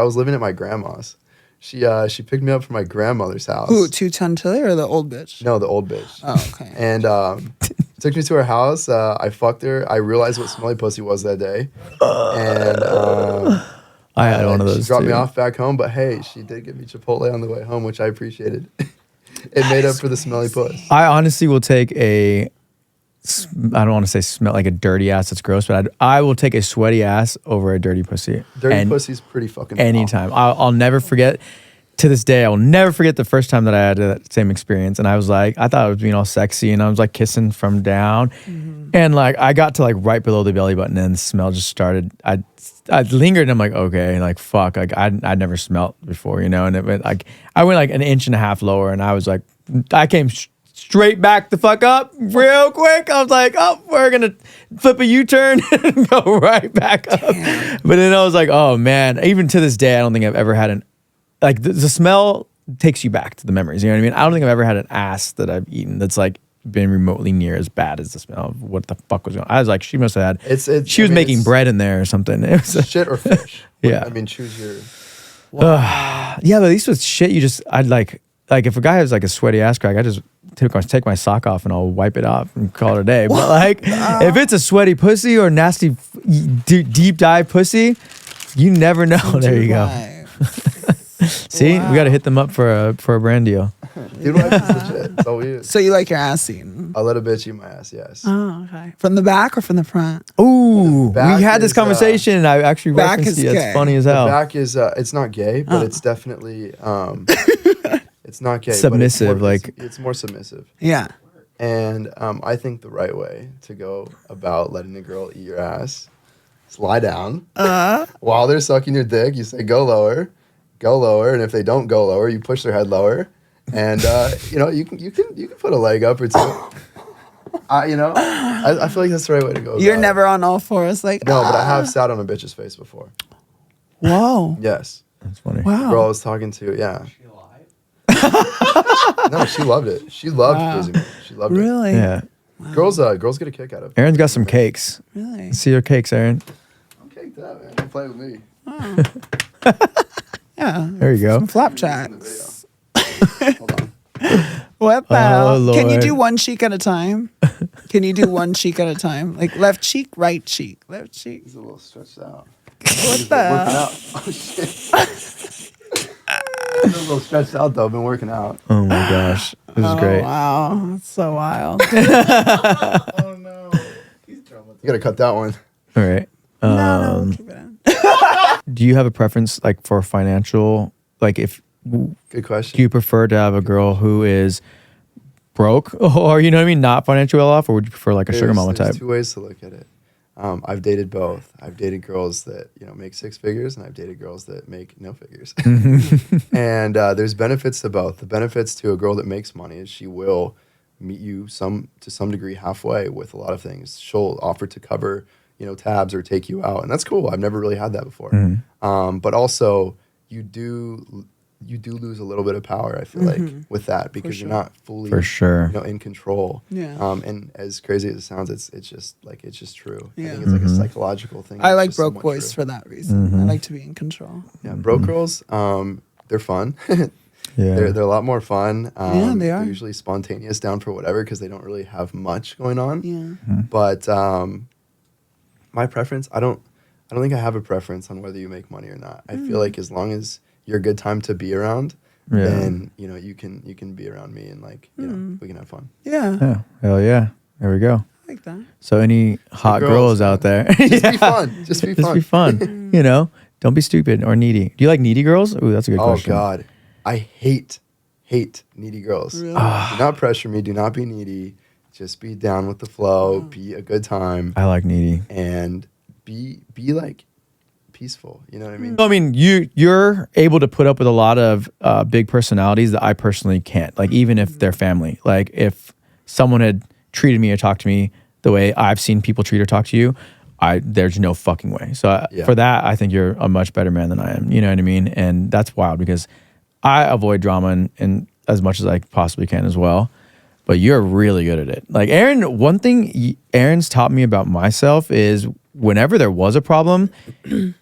was living at my grandma's. She picked me up from my grandmother's house. Who, 210 Tilly or the old bitch? No, the old bitch. Oh, okay. And took me to her house. I fucked her. I realized what smelly pussy was that day. And I had one of those she dropped too. me off back home, but hey, she did give me Chipotle on the way home, which I appreciated. It made up for the smelly puss. I honestly will take I don't want to say smell like a dirty ass. That's gross, but I will take a sweaty ass over a dirty pussy. Dirty pussy's pretty fucking Anytime. I'll never forget. To this day, I will never forget the first time that I had that same experience. And I was like, I thought I was being all sexy, and I was like kissing from down. And like I got to like right below the belly button, and the smell just started. I lingered, and I'm like, okay, like fuck, like I'd never smelt before, you know. And it went like I went like an inch and a half lower, and I was like, I came straight back the fuck up real quick. I was like, oh, we're gonna flip a U-turn and go right back up. But then I was like, oh man, even to this day, I don't think I've ever had like the smell takes you back to the memories. You know what I mean? I don't think I've ever had an ass that I've eaten that's like been remotely near as bad as the smell of what the fuck was going on. I was like, she must have had. She was making bread in there or something. It was shit or fish. Yeah. I mean, choose your. yeah, but at least with shit, I'd like if a guy has like a sweaty ass crack, I just take my sock off and I'll wipe it off and call it a day. But like, if it's a sweaty pussy or nasty deep dive pussy, you never know. There you go. See, we got to hit them up for a brand deal. Dude wipe is legit. That's all we use. So you like your ass eaten? I'll let a bitch eat my ass, yes. Oh, okay. From the back or from the front? Ooh, we back had this is, conversation. I actually back referenced is it. gay. It's funny as The hell. back is, it's not gay, but it's definitely, it's not gay. Submissive, but like- it's more submissive. Yeah. And I think the right way to go about letting a girl eat your ass is lie down. While they're sucking your dick, you say, go lower. And if they don't go lower, you push their head lower. And, you can put a leg up or two. I feel like that's the right way to go. You're about it. never on all fours like, No, but I have sat on a bitch's face before. Whoa. Yes. That's funny. The girl I Wow. was talking to, yeah. No, she loved it. She loved quizzing me. She loved it. Really? Yeah. Girls get a kick out of it. Aaron's got some cakes. Really? See your cakes, Aaron. I'm caked up, man. Don't play with me. Yeah. There you go. Some flapjacks. Hold on. What the hell? Can you Lord. do one cheek at a time? Can you do one cheek at a time? Like left cheek, right cheek, left cheek. He's a little stretched out. What Working the? out. Oh, shit. I'm a little stretched out, though. I've been working out. Oh my gosh, this is great. Wow. That's so wild. Oh, no. You got to cut that one. All right. No, keep it in. Do you have a preference like for financial? Like, if Good question. do you prefer to have a girl who is broke, or you know what I mean, not financially well off, or would you prefer like a sugar mama There's type? two ways to look at it. I've dated both. I've dated girls that make 6 figures, and I've dated girls that make no figures. And there's benefits to both. The benefits to a girl that makes money is she will meet you to some degree halfway with a lot of things. She'll offer to cover, tabs or take you out, and that's cool. I've never really had that before. But also, you do lose a little bit of power, I feel like, with that, because you're not fully in control. And as crazy as it sounds, it's just true. I think it's like a psychological thing. I like broke boys for that reason. I like to be in control. Broke girls, they're fun. They're a lot more fun. They are. They're usually spontaneous, down for whatever, because they don't really have much going on. But my preference, I don't think I have a preference on whether you make money or not. I feel like as long as you're a good time to be around, then you can be around me, and we can have fun. Yeah. Hell yeah. There we go. I like that. So any hot girls out there, just be fun. Just be fun. Just be fun. Don't be stupid or needy. Do you like needy girls? Ooh, that's a good question. Oh God, I hate needy girls. Really? Do not pressure me. Do not be needy. Just be down with the flow. Be a good time. I like needy. And be like peaceful. You know what I mean? I mean, you're able to put up with a lot of big personalities that I personally can't. Like, even if they're family. Like, if someone had treated me or talked to me the way I've seen people treat or talk to you, there's no fucking way. So for that, I think you're a much better man than I am. You know what I mean? And that's wild, because I avoid drama and as much as I possibly can as well. But you're really good at it. Like, Aaron, one thing Aaron's taught me about myself is whenever there was a problem,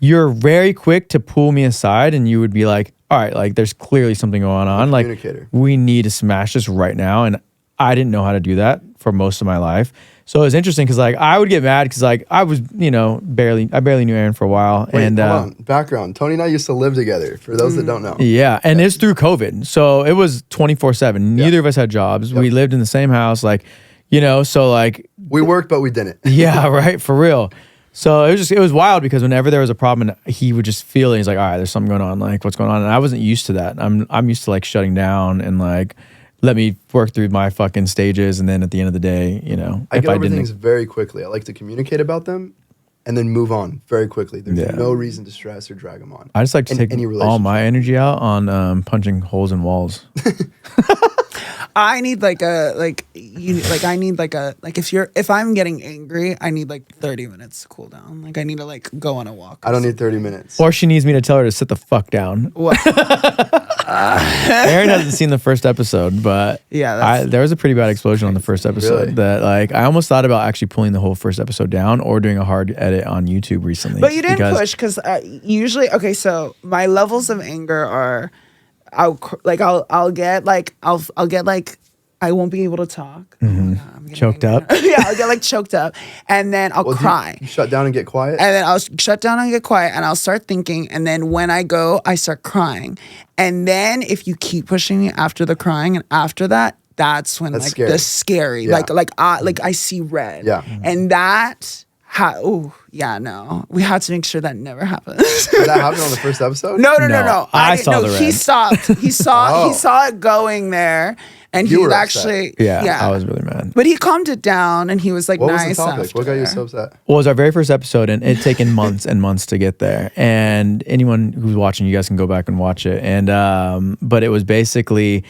you're very quick to pull me aside, and you would be like, all right, like, there's clearly something going on. Like, we need to smash this right now. And I didn't know how to do that for most of my life. So it was interesting, because like I would get mad because like I was, barely knew Aaron for a while. Wait, and hold on. Background. Tony and I used to live together, for those that don't know. Yeah. And it's through COVID. So it was 24/7. Neither of us had jobs. We lived in the same house, like, so like we worked, but we didn't. Yeah, right. For real. So it was wild, because whenever there was a problem, he would just feel it. He's like, all right, there's something going on. Like, what's going on? And I wasn't used to that. I'm used to like shutting down and like, let me work through my fucking stages, and then at the end of the day, I get over things very quickly. I like to communicate about them and then move on very quickly. There's no reason to stress or drag them on. I just like to take all my energy out on punching holes in walls. I need if I'm getting angry, I need like 30 minutes to cool down. Like, I need to like go on a walk. I don't need 30 minutes. Or she needs me to tell her to sit the fuck down. What? Aaron hasn't seen the first episode, but there was a pretty bad explosion on the first episode that like I almost thought about actually pulling the whole first episode down or doing a hard edit on YouTube recently. But you didn't push, because usually, so my levels of anger are, I'll get like I won't be able to talk. Choked up. Yeah, I'll get like choked up, and then I'll cry. You shut down and get quiet? And then I'll shut down and get quiet, and I'll start thinking, and then when I start crying. And then if you keep pushing me after the crying, and after that, that's when scary. The scary, I see red. Yeah. And that, no. We had to make sure that never happens. Did that happen on the first episode? No. I saw the red. He stopped. He saw it going there. And he actually, I was really mad. But he calmed it down, and he was like, what nice. Was the topic? What got you so upset? Well, it was our very first episode, and it had taken months and months to get there. And anyone who's watching, you guys can go back and watch it. And but it was basically,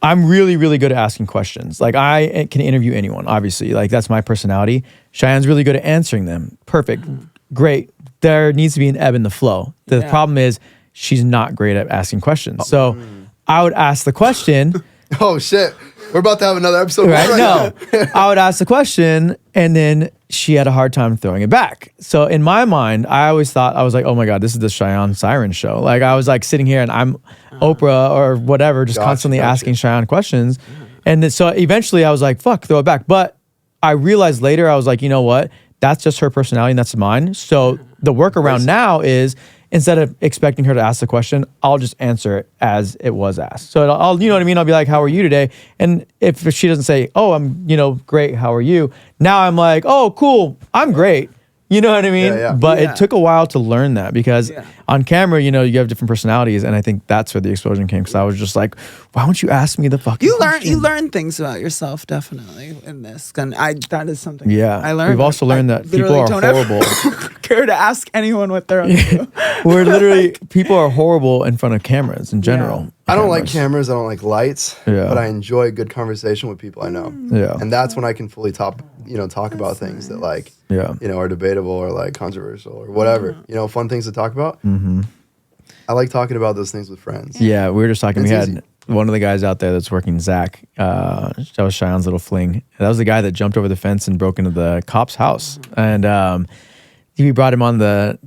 I'm really, really good at asking questions. Like, I can interview anyone, obviously. Like, that's my personality. Cheyenne's really good at answering them. Perfect. Great. There needs to be an ebb in the flow. The problem is she's not great at asking questions. So I would ask the question. Oh shit, we're about to have another episode. Right? No, I would ask the question, and then she had a hard time throwing it back. So in my mind, I always thought, I was like, oh my God, this is the Cheyenne Siren show. Like, I was like sitting here and I'm Oprah or whatever, just constantly asking Cheyenne questions. And then, so eventually I was like, fuck, throw it back. But I realized later, I was like, you know what? That's just her personality and that's mine. So the workaround now is, instead of expecting her to ask the question, I'll just answer it as it was asked. So I'll, you know what I mean? I'll be like, how are you today? And if she doesn't say, oh, I'm, great, how are you? Now I'm like, oh, cool, I'm great. You know what I mean? Yeah. But it took a while to learn that, because on camera, you know, you have different personalities, and I think that's where the explosion came. Because I was just like, why don't you ask me the fucking You learn things about yourself definitely in this, and that is something. Yeah, I learned. We've also learned that people are horrible. Care to ask anyone what they're up to. We're literally people are horrible in front of cameras in general. Yeah. I don't like cameras. I don't like lights. Yeah. But I enjoy a good conversation with people I know. Yeah. And that's when I can fully talk about things that like, Yeah. you know, are debatable or like controversial or whatever. You know, fun things to talk about. Mm-hmm. I like talking about those things with friends. Yeah, we were just talking. It's We had easy. one of the guys out there that's working, Zach. That was Shayan's little fling. That was the guy that jumped over the fence and broke into the cop's house. And we brought him on the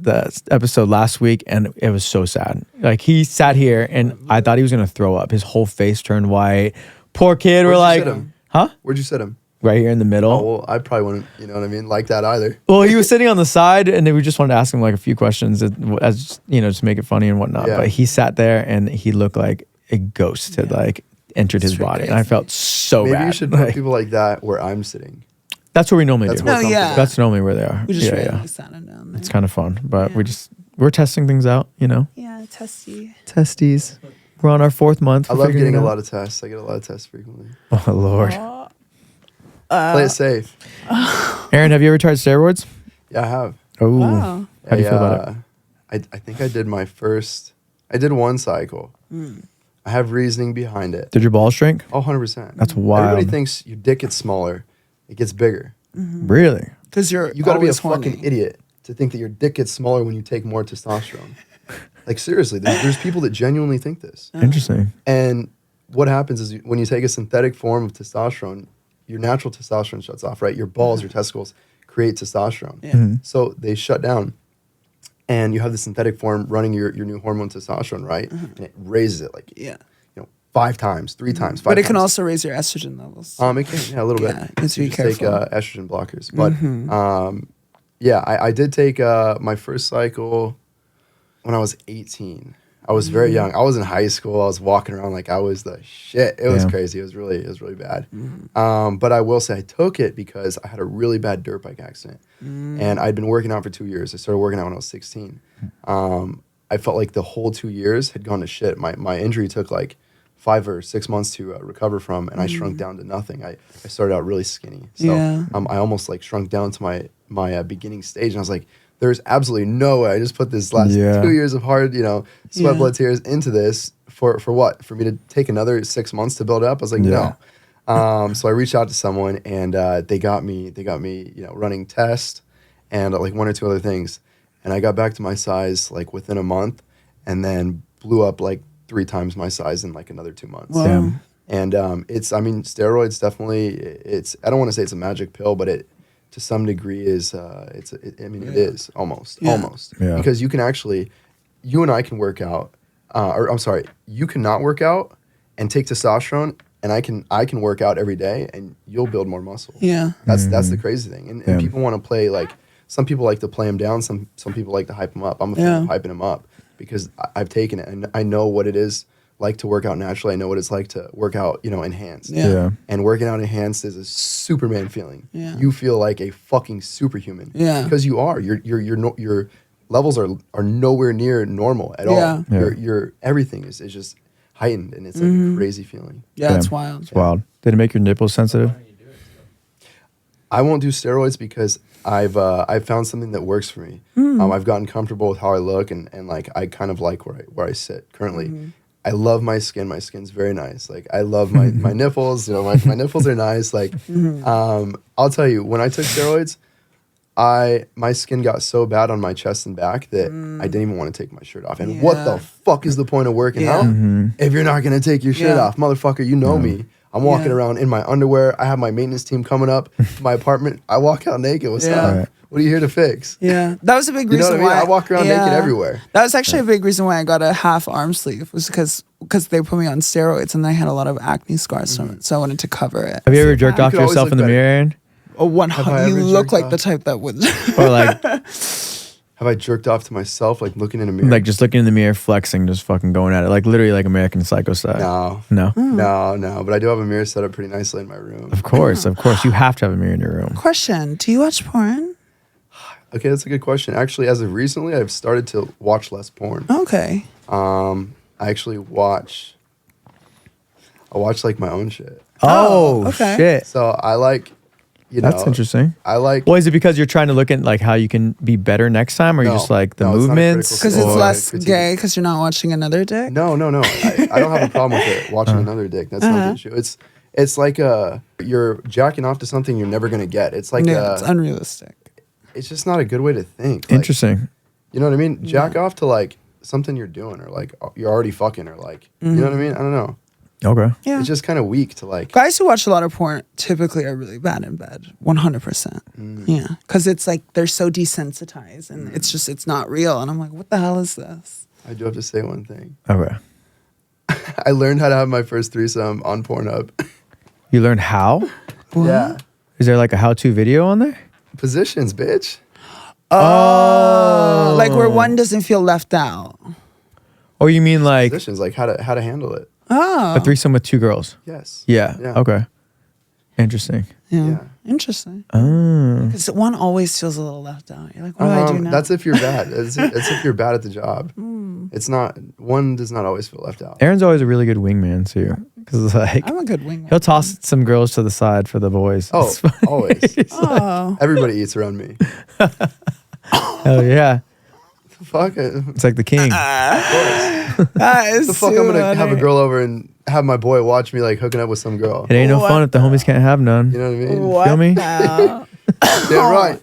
episode last week, and it was so sad. Like, he sat here, and I thought he was gonna throw up. His whole face turned white. Poor kid. We're Where'd you like, sit him? huh? Where'd you sit him? Right here in the middle. Oh, well, I probably wouldn't, you know what I mean, like that either. Well, he was sitting on the side, and we just wanted to ask him like a few questions as you know, to make it funny and whatnot. Yeah. But he sat there, and he looked like a ghost had like entered his body, and I felt so Maybe bad. you should put Like, people like that where I'm sitting. that's what we normally That's do. more No, yeah. comfortable. That's normally where they are. We just yeah, randomly yeah. sat him down there. It's kind of fun, but Yeah. we're testing things out. You know, Yeah, testy. testes. We're on our 4th month. I love getting a lot of tests. I get a lot of tests frequently. Oh Lord, Play it safe. Aaron, have you ever tried steroids? Yeah, I have. Oh, Wow. how do you feel about it? I think I did I did one cycle. I have reasoning behind it. Did your balls shrink? Oh, 100%. That's wild. Everybody thinks your dick gets smaller. It gets bigger. Really? Because you You got to be a always horny. fucking idiot to think that your dick gets smaller when you take more testosterone. Like, seriously, there's people that genuinely think this. Interesting. And what happens is when you take a synthetic form of testosterone, your natural testosterone shuts off, right? Your balls, your testicles create testosterone. Yeah. So they shut down. And you have the synthetic form running your new hormone testosterone, right? And it raises it like, Yeah. 5 times, 3 times, 5 But it times. can also raise your estrogen levels. It can, a little Yeah, bit. you have to be just take careful. estrogen blockers. But I did take my first cycle when I was 18. I was very young. I was in high school. I was walking around like I was the shit. It was Yeah. crazy. It was really bad. But I will say I took it because I had a really bad dirt bike accident, and I'd been working out for 2 years. I started working out when I was 16. I felt like the whole 2 years had gone to shit. My injury took like 5 or 6 months to recover from, and I shrunk down to nothing. I started out really skinny. So Yeah. I almost like shrunk down to my beginning stage, and I was like, there's absolutely no way I just put this last 2 years of hard, sweat, blood, tears into this for what? For me to take another 6 months to build up? I was like, no. So I reached out to someone, and they got me, running tests and like 1 or 2 other things. And I got back to my size like within a month, and then blew up like 3 times my size in like another 2 months. Wow. Damn. And steroids definitely, I don't want to say it's a magic pill, but it to some degree is, it is almost. Yeah. Because you can actually, you and I can work out, you cannot work out and take testosterone, and I can work out every day and you'll build more muscle. Yeah. That's the crazy thing. And people want to play like, some people like to play them down, some people like to hype them up. I'm a fan of hyping them up because I've taken it and I know what it is like to work out naturally. I know what it's like to work out, enhanced. Yeah. And working out enhanced is a Superman feeling. Yeah. You feel like a fucking superhuman. Yeah. Because you are. Your levels are nowhere near normal at all. Yeah. Your everything is just heightened, and it's like a crazy feeling. Yeah, Damn. it's wild. It's wild. Did it make your nipples sensitive? I won't do steroids because I've found something that works for me. I've gotten comfortable with how I look, and like I kind of like where I sit currently. I love my skin. My skin's very nice. Like I love my nipples. My nipples are nice. Like I'll tell you, when I took steroids, my skin got so bad on my chest and back that I didn't even want to take my shirt off. And what the fuck is the point of working out if you're not gonna take your shit off, motherfucker? You know me. I'm walking around in my underwear. I have my maintenance team coming up to my apartment. I walk out naked. What's up? What are you here to fix? Yeah, that was a big You know reason what I mean? why I walk around naked everywhere. That was actually a big reason why I got a half arm sleeve, was because they put me on steroids and I had a lot of acne scars from it, so I wanted to cover it. Have you ever jerked You off could always yourself look in the better. mirror, Aaron? Oh, Have I you ever look jerked like off? the type that would. Or like Have I jerked off to myself, like looking in a mirror? like just looking in the mirror, flexing, just fucking going at it, like literally like American Psycho style? No. No. No. But I do have a mirror set up pretty nicely in my room. Of course, you have to have a mirror in your room. Question: do you watch porn? Okay, that's a good question. Actually, as of recently, I've started to watch less porn. Okay. I actually watch like my own shit. Oh, okay. shit. So I like, That's interesting. I like. Well, is it because you're trying to look at like how you can be better next time, or you No, just like the no, it's not a movements? critical Because it's Or less critique. gay because you're not watching another dick? No. I don't have a problem with it. Watching another dick. That's not the issue. It's like you're jacking off to something you're never gonna get. It's like Yeah, it's unrealistic. it's just not a good way to think. Like, Interesting. you know what I mean? Jack off to like something you're doing, or like you're already fucking, or like you know what I mean? I don't know. Okay. Yeah. It's just kind of weak to like. Guys who watch a lot of porn typically are really bad in bed. 100%. Yeah. Because it's like they're so desensitized and it's not real. And I'm like, what the hell is this? I do have to say one thing. Okay. I learned how to have my first threesome on Pornhub. You learned how? Yeah. Is there like a how-to video on there? Positions, bitch. Oh. Like where one doesn't feel left out. Or you mean like Positions, like how to handle it. Oh. a threesome with 2 girls? Yes. Yeah. Yeah. Okay. Interesting. Yeah. Yeah. Interesting. Oh. Because one always feels a little left out. You're like, what do I do now? That's if you're bad. It's if you're bad at the job. It's not. One does not always feel left out. Aaron's always a really good wingman too, because like I'm a good wingman. he'll toss some girls to the side for the boys. Oh, It's fun. always. Oh. Everybody eats around me. Hell yeah. Fuck it. It's like the king. That is The fuck I'm gonna have a girl over and have my boy watch me like hooking up with some girl. It ain't no fun if the homies can't have none. You know what I mean? What Feel me? the- Yeah, right.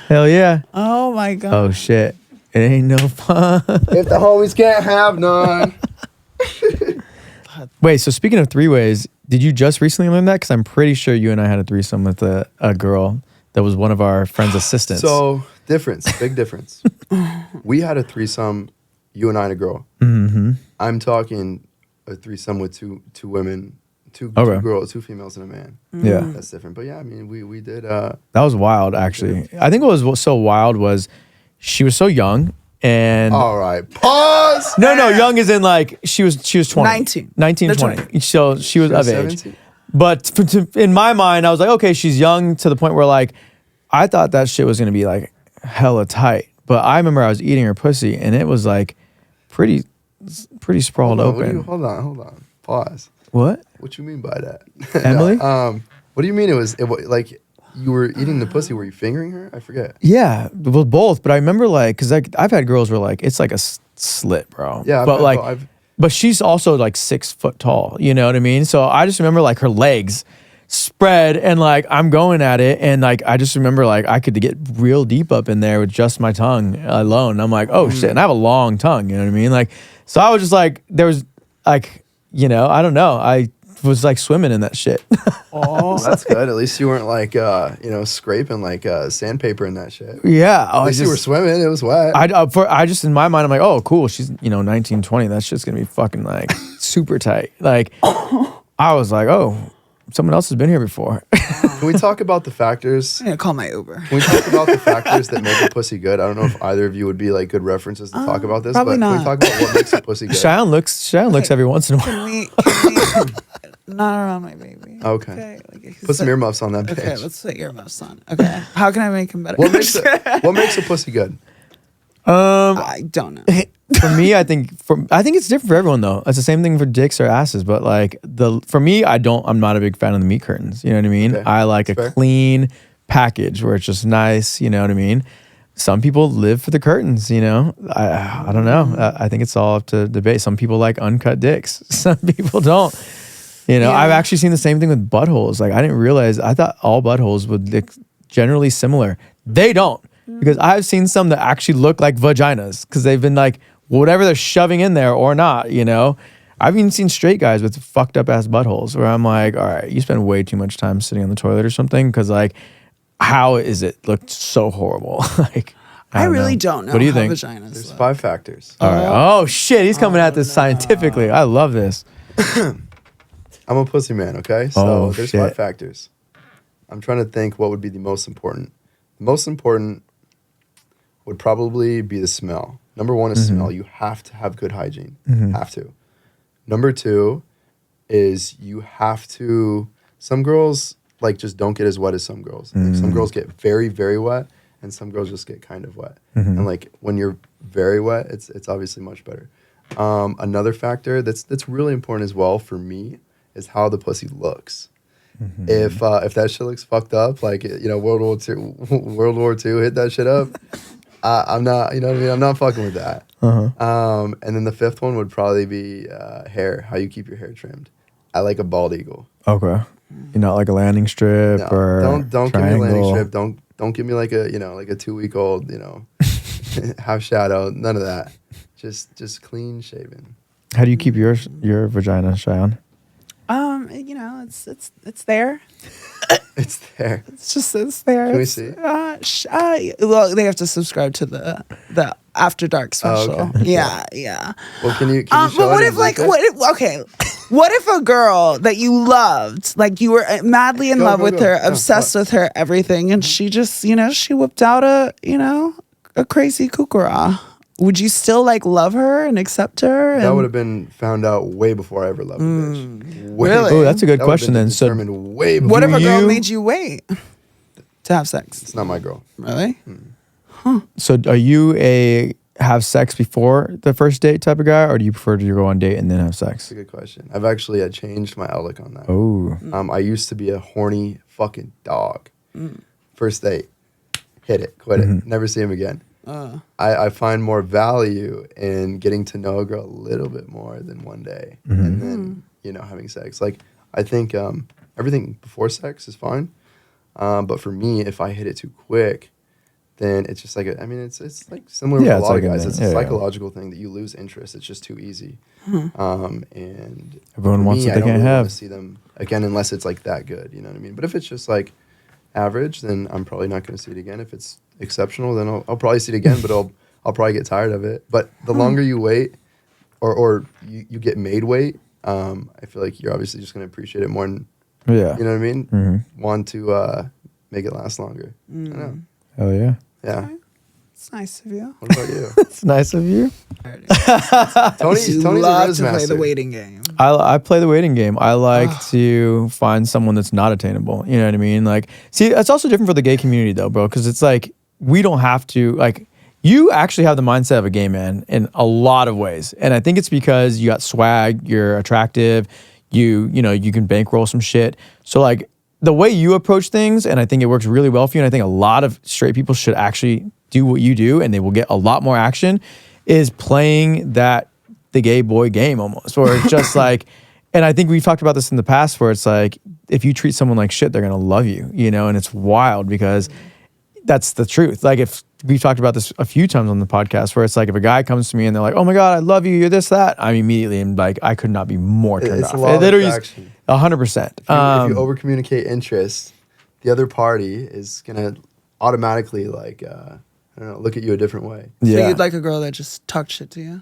Hell yeah. Oh my God. Oh shit. It ain't no fun. If the homies can't have none. Wait, so speaking of 3-ways, did you just recently learn that? Because I'm pretty sure you and I had a threesome with a girl that was one of our friend's assistants. So big difference. We had a threesome, you and I and a girl. Mm-hmm. I'm talking a threesome with two women, two Okay. girls, 2 females and a man. Yeah. That's different. But yeah, I mean, we did. That was wild, actually. I think what was so wild was she was so young and All right, pause. no, young is in like she was 20. 19 They're 20. So she was of age. 17? But in my mind, I was like, okay, she's young to the point where like I thought that shit was gonna be like hella tight. But I remember I was eating her pussy and it was like pretty sprawled open. Hold on. Pause. What? What you mean by that? Emily? What do you mean it was like you were eating the pussy? Were you fingering her? I forget. Yeah, well, both. But I remember like, cause like I've had girls where like it's like a slit, bro. Yeah, but she's also like 6 foot tall. You know what I mean? So I just remember like her legs spread and like I'm going at it and like I just remember like I could get real deep up in there with just my tongue alone. I'm like, oh shit, and I have a long tongue. You know what I mean? Like, so I was just like, there was like, you know, I don't know, I was like swimming in that shit. Oh, that's good. At least you weren't like scraping like sandpaper in that shit. Yeah, At least you were swimming. It was wet. I just in my mind I'm like, oh cool, she's 19, 20. That shit's gonna be fucking like super tight. Like I was like, oh, someone else has been here before. Can we talk about the factors? I'm gonna call my Uber. Can we talk about the factors that make a pussy good? I don't know if either of you would be like good references to talk about this, but probably can we not. talk about what makes a pussy good? Shayan looks every once in a while. Can we not around my baby? Okay. Like, Put some earmuffs on that bitch. Okay, let's put earmuffs on. Okay. How can I make him better? What makes a pussy good? I don't know. For me, I think it's different for everyone though. It's the same thing for dicks or asses, but like for me, I'm not a big fan of the meat curtains. You know what I mean? Okay. I like That's a fair. clean package where it's just nice. You know what I mean? Some people live for the curtains. You know, I don't know. I think it's all up to debate. Some people like uncut dicks. Some people don't. You know, Yeah. I've actually seen the same thing with buttholes. Like I didn't realize. I thought all buttholes would look generally similar. They don't. Because I've seen some that actually look like vaginas because they've been like whatever they're shoving in there or not, you know. I've even seen straight guys with fucked up ass buttholes where I'm like, all right, you spend way too much time sitting on the toilet or something because like, how is it looked so horrible? Like, I don't really know. don't know What do you how think? vaginas There's look. 5 factors. All right. Oh shit, he's coming at this scientifically. I love this. I'm a pussy man, okay? So Oh, there's shit. 5 factors. I'm trying to think what would be the most important. The most important would probably be the smell. Number 1 is smell. You have to have good hygiene. Have to. Number 2 is you have to. Some girls like just don't get as wet as some girls. Like some girls get very, very wet, and some girls just get kind of wet. And like when you're very wet, it's obviously much better. Another factor that's really important as well for me is how the pussy looks. If that shit looks fucked up, like World War II hit that shit up, I'm not, you know what I mean? I'm not fucking with that. And then the fifth one would probably be hair. How you keep your hair trimmed. I like a bald eagle. Okay. You're not like a landing strip or don't give me a triangle. landing strip. Don't give me like a like a 2-week-old half shadow. None of that. Just clean shaven. How do you keep your vagina, Shayan? It's there. It's there. It's there. Can we see? Well, they have to subscribe to the After Dark special. Oh, okay. Yeah. Well, can you But show what it if what if a girl that you loved, like you were madly in love with her, obsessed with her, everything, and she just, she whipped out a crazy kukura? Would you still like love her and accept her? That would have been found out way before I ever loved a bitch. Really? Oh, that's a good That question then. So determined way before. What if a girl made you wait to have sex? It's not my girl. Really? So are you a have sex before the first date type of guy, or do you prefer to go on date and then have sex? That's a good question. I've actually changed my outlook on that. Oh. I used to be a horny fucking dog. First date, hit it, quit it, never see him again. I find more value in getting to know a girl a little bit more than one day, and then having sex. Like I think everything before sex is fine, but for me, if I hit it too quick, then it's just like it's like similar with a lot of guys. It's a psychological thing that you lose interest. It's just too easy, and everyone wants what they can't have. Want to see them again unless it's like that good. You know what I mean? But if it's just like average, then I'm probably not going to see it again. If it's exceptional, then I'll probably see it again, but I'll probably get tired of it. But the longer you wait, or you get made wait, I feel like you're obviously just going to appreciate it more. And, you know what I mean? Want to make it last longer. I know. Oh yeah. Yeah. Okay. It's nice of you. What about you? It's nice of you. Tony's a love to play master. the waiting game. I play the waiting game. I like to find someone that's not attainable. You know what I mean? Like, see, it's also different for the gay community though, bro, because it's like we don't have to like. You actually have the mindset of a gay man in a lot of ways, and I think it's because you got swag, you're attractive, you can bankroll some shit. So like the way you approach things, and I think it works really well for you. And I think a lot of straight people should actually do what you do, and they will get a lot more action. Is playing the gay boy game almost, where it's just like, and I think we've talked about this in the past, where it's like if you treat someone like shit, they're gonna love you, and it's wild because that's the truth. Like if we've talked about this a few times on the podcast, where it's like if a guy comes to me and they're like, "Oh my god, I love you, you're this that," I immediately am like, I could not be more turned off. It's a law of attraction. 100%. If you over communicate interest, the other party is gonna automatically like look at you a different way. So you'd like a girl that just talked shit to you?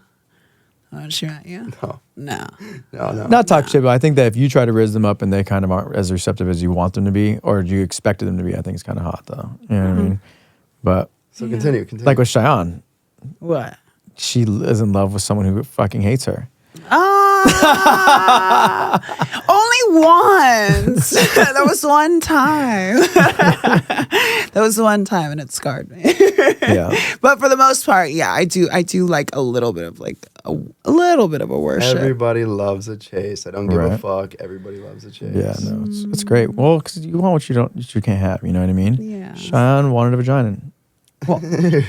She at you? No. Not talk shit, but I think that if you try to raise them up and they kind of aren't as receptive as you want them to be, or you expected them to be, I think it's kind of hot though. You know what I mean? But so continue. Like with Shayan. What? She is in love with someone who fucking hates her. Only once. That was one time. That was one time, and it scarred me. Yeah. But for the most part, yeah, I do like a little bit of like a little bit of a worship. Everybody loves a chase. I don't give a fuck. Everybody loves a chase. Yeah, no, it's great. Well, because you want what you can't have. You know what I mean? Yeah. Shayan wanted a vagina. Well, no,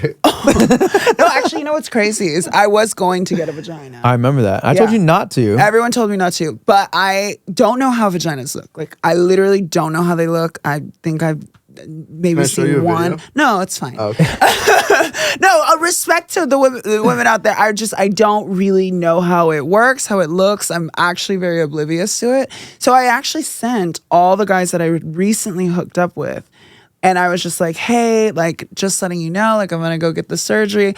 actually, you know what's crazy is I was going to get a vagina. I remember that. I told you not to. Everyone told me not to, but I don't know how vaginas look. Like, I literally don't know how they look. I think I've maybe seen one. Video? No, it's fine. Oh, okay. No, respect to the women out there. I don't really know how it works, how it looks. I'm actually very oblivious to it. So I actually sent all the guys that I recently hooked up with. And I was just like, hey, like, just letting you know, like, I'm going to go get the surgery.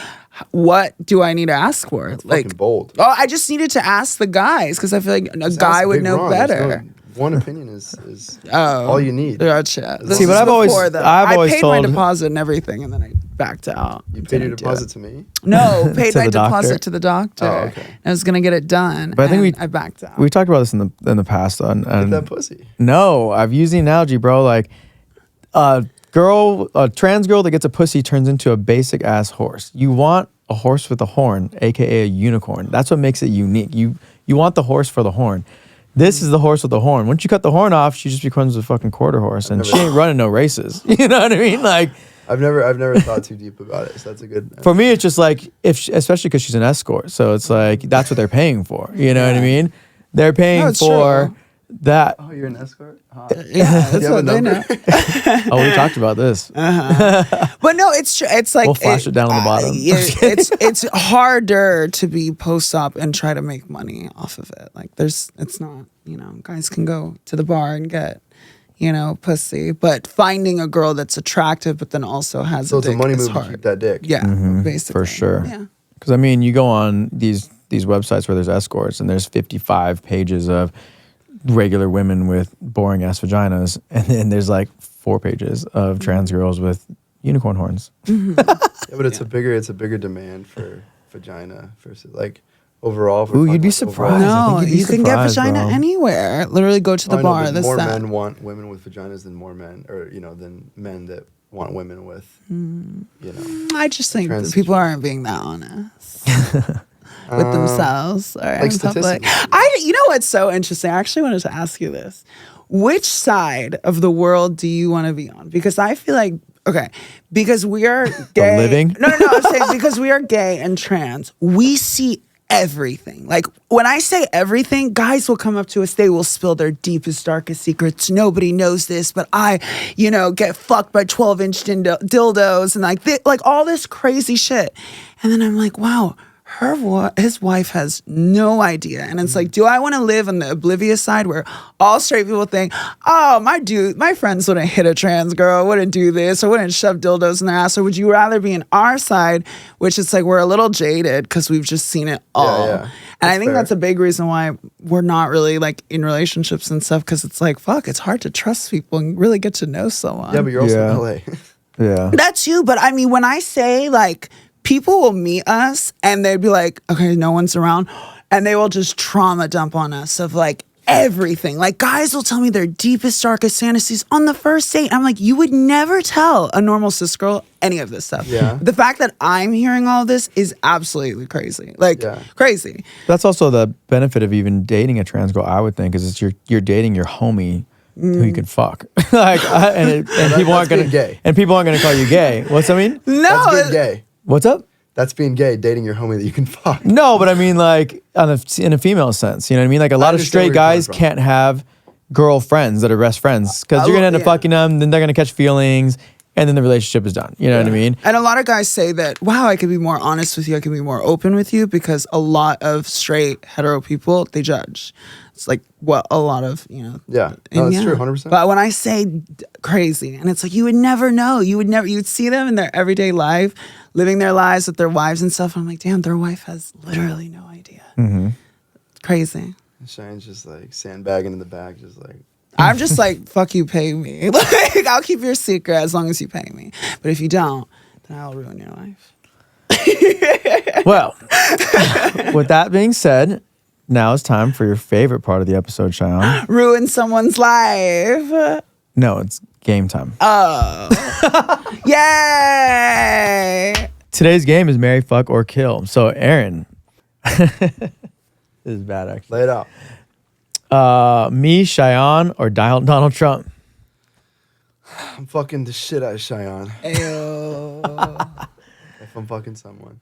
What do I need to ask for? That's like, fucking bold. Oh, I just needed to ask the guys because I feel like a guy would know better. One opinion is all you need. Gotcha. See, but I've always paid told my deposit and everything, and then I backed out. You paid your deposit to me? No, paid my deposit to the doctor. Oh, okay. I was gonna get it done, but I think I backed out. We talked about this in the past. Get that pussy. No, I've used the analogy, bro. Like, a trans girl that gets a pussy turns into a basic ass horse. You want a horse with a horn, aka a unicorn. That's what makes it unique. You want the horse for the horn. This is the horse with the horn. Once you cut the horn off, she just becomes a fucking quarter horse, and she ain't running no races. You know what I mean? Like, I've never thought too deep about it. So that's a good. For me, it's just like especially because she's an escort, so it's like that's what they're paying for. You know what I mean? They're paying for true. that. Oh, you're an escort? Yeah, that's what they know. Oh, we talked about this. But no, it's true. It's like We'll flash it down on the bottom. it's harder to be post-op and try to make money off of it. Like it's not, guys can go to the bar and get, pussy, but finding a girl that's attractive but then also has So a it's dick a money is move to hard. keep that dick. Yeah, basically. For sure. Yeah. Because I mean, you go on these websites where there's escorts, and there's 55 pages of regular women with boring ass vaginas, and then there's like 4 pages of trans girls with unicorn horns. Yeah, but it's a bigger demand for vagina versus like overall. Ooh, you'd be surprised. I No, think you'd be you can get surprised, vagina bro. anywhere. Literally go to the bar. But That's more that. men want women with vaginas than more men, or than men that want women with, I just think trans that people aren't being that honest with themselves or in public. statistically. You know what's so interesting? I actually wanted to ask you this. Which side of the world do you want to be on? Because I feel like, because we are gay. living? No. I'm saying because we are gay and trans, we see everything. Like when I say everything, guys will come up to us, they will spill their deepest, darkest secrets. Nobody knows this, but I, get fucked by 12-inch dildos and like all this crazy shit. And then I'm like, wow, his wife has no idea. And it's like, do I want to live on the oblivious side where all straight people think, oh, my friends wouldn't hit a trans girl, wouldn't do this, or wouldn't shove dildos in their ass? Or would you rather be in our side, which is like we're a little jaded because we've just seen it all. Yeah. And I think fair. that's a big reason why we're not really like in relationships and stuff, because it's like, fuck, it's hard to trust people and really get to know someone. Yeah, but you're also Yeah. in LA. Yeah. That's you. But I mean, when I say like, people will meet us and they'd be like, okay, no one's around. And they will just trauma dump on us of like everything. Like guys will tell me their deepest, darkest fantasies on the first date. I'm like, you would never tell a normal cis girl any of this stuff. Yeah. The fact that I'm hearing all this is absolutely crazy. Like crazy. That's also the benefit of even dating a trans girl, I would think, is it's you're dating your homie who you could fuck. And people aren't gonna gay. And people aren't gonna call you gay. What's that mean? No. That's being gay. What's up? That's being gay, dating your homie that you can fuck. No, but I mean like in a female sense. You know what I mean? Like a lot of understand straight where you're guys coming from. can't have girlfriends that are best friends because you're gonna end up fucking them, then they're gonna catch feelings, and then the relationship is done. You know what I mean? And a lot of guys say that, wow, I could be more honest with you. I can be more open with you, because a lot of straight hetero people, they judge. It's like what a lot of, Yeah. No, that's true, 100%. But when I say crazy, and it's like, you would never know. You'd see them in their everyday life, living their lives with their wives and stuff. And I'm like, damn, their wife has literally no idea. It's crazy. Shayan's just like sandbagging in the back, just like. I'm just like, fuck you, pay me. Like, I'll keep your secret as long as you pay me. But if you don't, then I'll ruin your life. Well, with that being said, now it's time for your favorite part of the episode, Shayan. Ruin someone's life. No, it's game time. Oh. Yay. Today's game is marry, fuck, or kill. So, Aaron. This is bad, actually. Lay it out. Me, Shayan, or Donald Trump? I'm fucking the shit out of Shayan. Ew. If I'm fucking someone.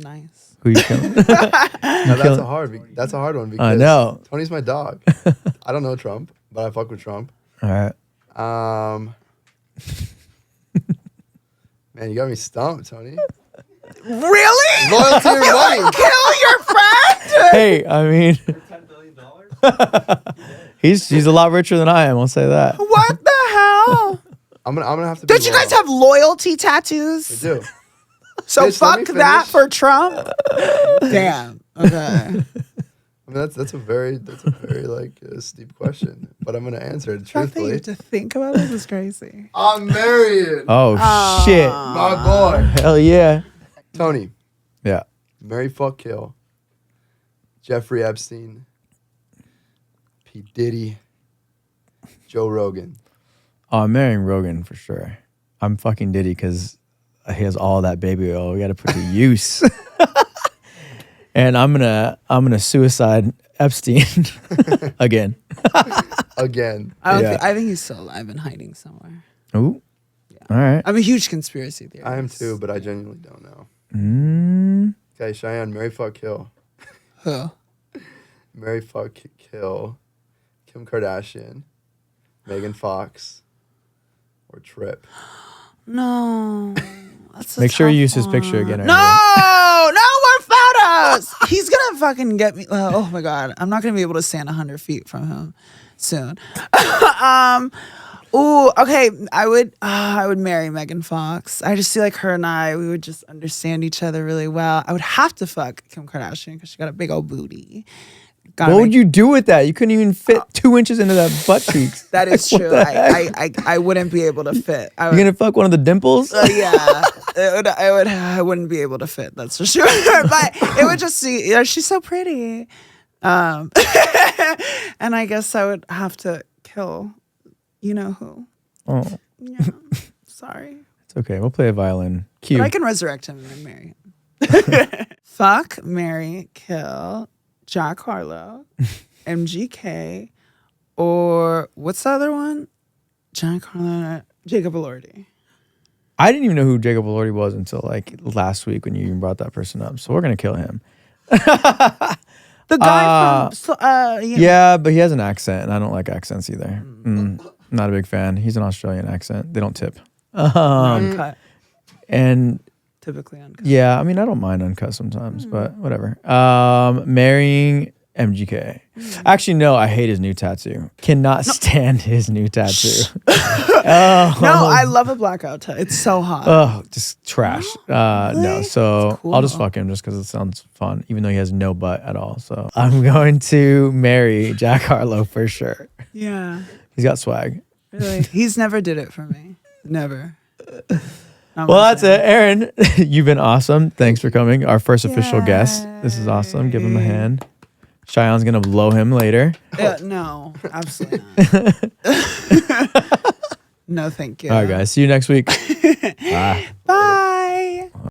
Nice. Who you killing? No, that's a hard one because I know. Tony's my dog. I don't know Trump, but I fuck with Trump. All right. Man, you got me stumped, Tony. Really? Loyalty or money? Kill your friend? Hey, I mean, $10 billion. he's a lot richer than I am. I'll say that. What the hell? I'm gonna have to. Don't you guys have loyalty tattoos? I do. So Bitch, let me fuck that finish. for Trump? Damn. Okay. I mean, that's a very like steep question, but I'm gonna answer it The fact that you truthfully. have to think about this is crazy. I'm married. Oh shit! My boy, Hell yeah! Tony. Yeah. Marry, fuck, kill. Jeffrey Epstein, P. Diddy, Joe Rogan. Oh, I'm marrying Rogan for sure. I'm fucking Diddy because he has all that baby oil. We got to put to use. And I'm gonna suicide Epstein again. Again. I think he's still alive and hiding somewhere. Ooh. Yeah. All right. I'm a huge conspiracy theorist. I am too, but I genuinely don't know. Mm. Okay, Cheyenne, marry, fuck, kill. Who? Marry, fuck, kill. Kim Kardashian, Megan Fox, or Trip. No. Make sure you use his picture again. No more photos. He's gonna fucking get me. Oh my god, I'm not gonna be able to stand 100 feet from him soon. Ooh, okay. I would marry Megan Fox. I just feel like her and we would just understand each other really well. I would have to fuck Kim Kardashian because she got a big old booty. What would you do with that? You couldn't even fit 2 inches into that butt cheeks. That is true. I wouldn't be able to fit. You're gonna fuck one of the dimples? Yeah, I wouldn't be able to fit. That's for sure. But it would just see. Yeah, she's so pretty. And I guess I would have to kill. You know who? Oh, yeah. Sorry. It's okay. We'll play a violin. Cute. But I can resurrect him and then marry him. Fuck, marry, kill Jack Harlow, MGK, or what's the other one? Jack Harlow, Jacob Elordi. I didn't even know who Jacob Elordi was until like last week when you even brought that person up. So we're gonna kill him. The guy from yeah, but he has an accent, and I don't like accents either. Not a big fan. He's an Australian accent. They don't tip. Uncut. And typically uncut. Yeah, I mean, I don't mind uncut sometimes, but whatever. Marrying MGK. Actually, no, I hate his new tattoo. Cannot stand his new tattoo. I love a blackout tattoo. It's so hot. Oh, just trash. Really? No, so cool. I'll just fuck him just because it sounds fun, even though he has no butt at all. So I'm going to marry Jack Harlow for sure. Yeah. He's got swag. Really? He's never did it for me. Never. Well, that's it. Aaron, you've been awesome. Thanks for coming. Our first official guest. This is awesome. Give him a hand. Cheyenne's going to blow him later. No, absolutely not. No, thank you. All right, guys. See you next week. Bye. Bye.